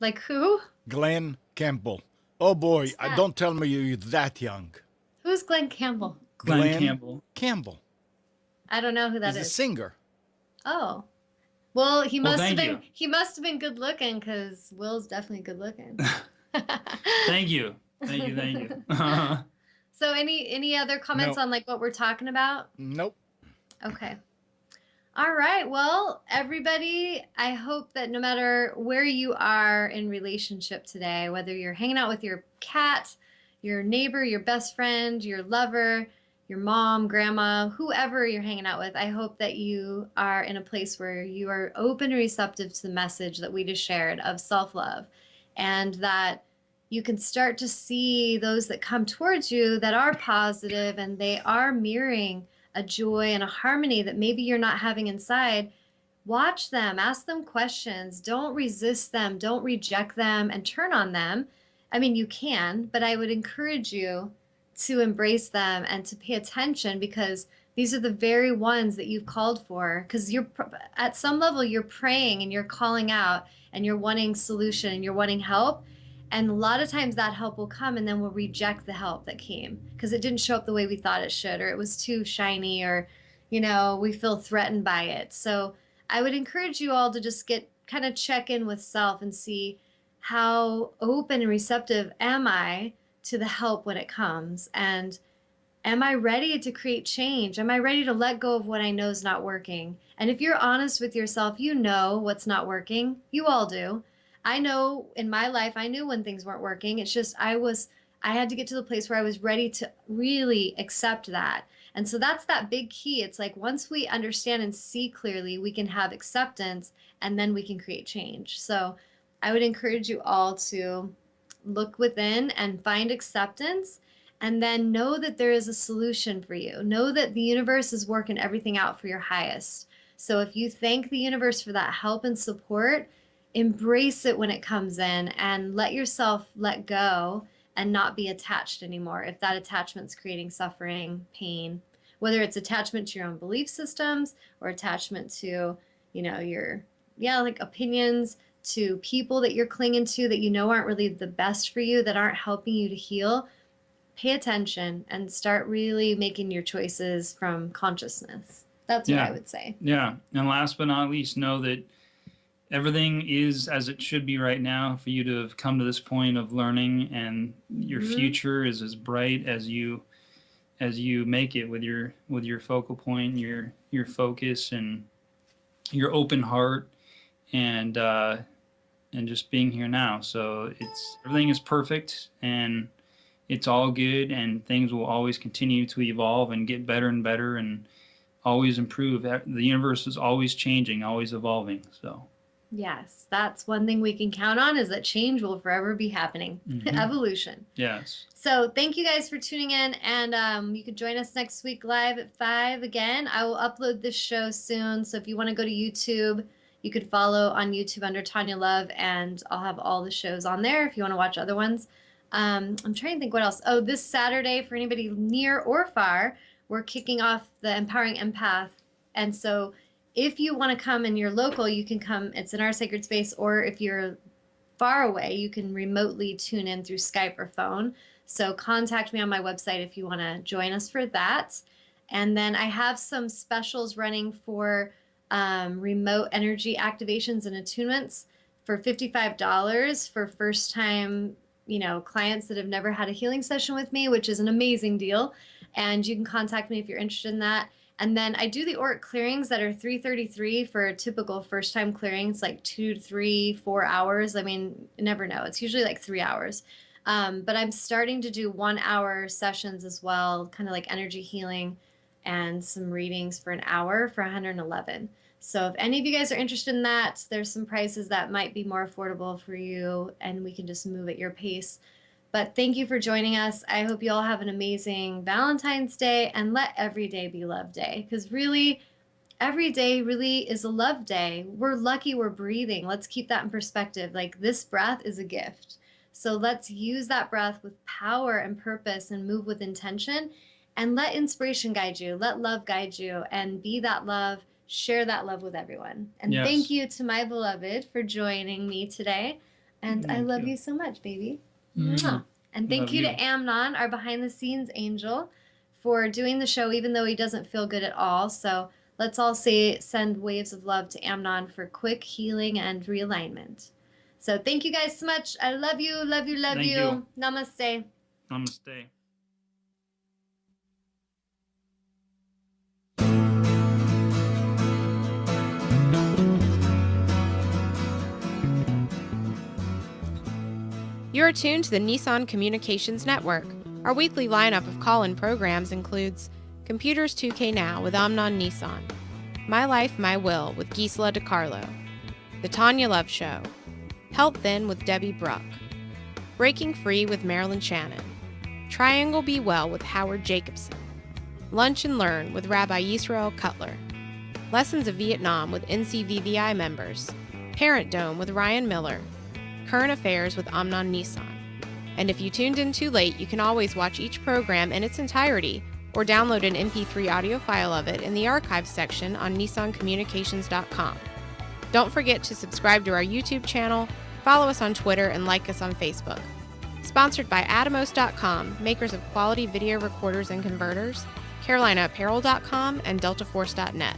Like who? Glenn Campbell. Oh boy, Who's that? don't tell me you're that young. Who's Glenn Campbell? Glenn Campbell. Campbell. I don't know who that He's is. a singer. Oh. Well, he must have thank been you. he must have been good looking because Will's definitely good looking. Thank you. So any other comments No. on like what we're talking about? Nope. Okay. All right. Well, everybody, I hope that no matter where you are in relationship today, whether you're hanging out with your cat, your neighbor, your best friend, your lover, your mom, grandma, whoever you're hanging out with, I hope that you are in a place where you are open and receptive to the message that we just shared of self-love, and that you can start to see those that come towards you that are positive and they are mirroring a joy and a harmony that maybe you're not having inside. Watch them, ask them questions, don't resist them, don't reject them and turn on them. I mean, you can, but I would encourage you to embrace them and to pay attention, because these are the very ones that you've called for, because you're at some level you're praying and you're calling out and you're wanting solution and you're wanting help. And a lot of times that help will come and then we'll reject the help that came because it didn't show up the way we thought it should, or it was too shiny, or, we feel threatened by it. So I would encourage you all to just kind of check in with self and see, how open and receptive am I to the help when it comes? And am I ready to create change? Am I ready to let go of what I know is not working? And if you're honest with yourself, you know what's not working. You all do. I know in my life, I knew when things weren't working. It's just I had to get to the place where I was ready to really accept that. And so that's that big key. It's like once we understand and see clearly, we can have acceptance and then we can create change. So I would encourage you all to look within and find acceptance, and then know that there is a solution for you. Know that the universe is working everything out for your highest. So if you thank the universe for that help and support, embrace it when it comes in and let yourself let go and not be attached anymore. If that attachment's creating suffering, pain, whether it's attachment to your own belief systems or attachment to, your, like opinions, to people that you're clinging to that aren't really the best for you, that aren't helping you to heal, pay attention and start really making your choices from consciousness. That's what I would say. Yeah. And last but not least, know that everything is as it should be right now for you to have come to this point of learning, and your future is as bright as you make it with your focal point, your focus, and your open heart, and just being here now. So everything is perfect, and it's all good, and things will always continue to evolve and get better and better and always improve. The universe is always changing, always evolving. So yes, that's one thing we can count on, is that change will forever be happening. Evolution. Yes. So thank you guys for tuning in, and you can join us next week live at 5 again. I will upload this show soon, so if you want to go to YouTube, you could follow on YouTube under Tawnya Love, and I'll have all the shows on there if you want to watch other ones. I'm trying to think what else. Oh, this Saturday, for anybody near or far, we're kicking off the Empowering Empath. And so if you want to come and you're local, you can come. It's in our sacred space. Or if you're far away, you can remotely tune in through Skype or phone. So contact me on my website if you want to join us for that. And then I have some specials running for remote energy activations and attunements for $55 for first time, clients that have never had a healing session with me, which is an amazing deal. And you can contact me if you're interested in that. And then I do the auric clearings that are $333 for a typical first time clearing. It's like 2 to 3, 4 hours. I mean, you never know. It's usually like 3 hours. But I'm starting to do 1 hour sessions as well, kind of like energy healing and some readings for an hour for 111. So if any of you guys are interested in that, there's some prices that might be more affordable for you, and we can just move at your pace. But thank you for joining us. I hope you all have an amazing Valentine's Day, and let every day be Love Day, because really, every day really is a love day. We're lucky we're breathing. Let's keep that in perspective. Like, this breath is a gift. So let's use that breath with power and purpose and move with intention, and let inspiration guide you. Let love guide you, and be that love. Share that love with everyone. And Yes. thank you to my beloved for joining me today. And I Thank love you. you so much, baby. Mm. Mwah. And thank Love you you. to Amnon, our behind the scenes angel, for doing the show, even though he doesn't feel good at all. So let's all send waves of love to Amnon for quick healing and realignment. So thank you guys so much. I love you, love you, love Thank you. you. Namaste. Namaste. You are tuned to the Nissan Communications Network. Our weekly lineup of call-in programs includes Computers 2K Now with Amnon Nissan, My Life, My Will with Gisela DiCarlo, The Tawnya Love Show, Health Then with Debbie Bruck, Breaking Free with Marilyn Shannon, Triangle Be Well with Howard Jacobson, Lunch and Learn with Rabbi Yisrael Cutler, Lessons of Vietnam with NCVVI members, Parent Dome with Ryan Miller, Current Affairs with Amnon Nissan. And if you tuned in too late, you can always watch each program in its entirety or download an MP3 audio file of it in the archives section on nissancommunications.com. Don't forget to subscribe to our YouTube channel, follow us on Twitter, and like us on Facebook. Sponsored by Atomos.com, makers of quality video recorders and converters, CarolinaApparel.com, and DeltaForce.net.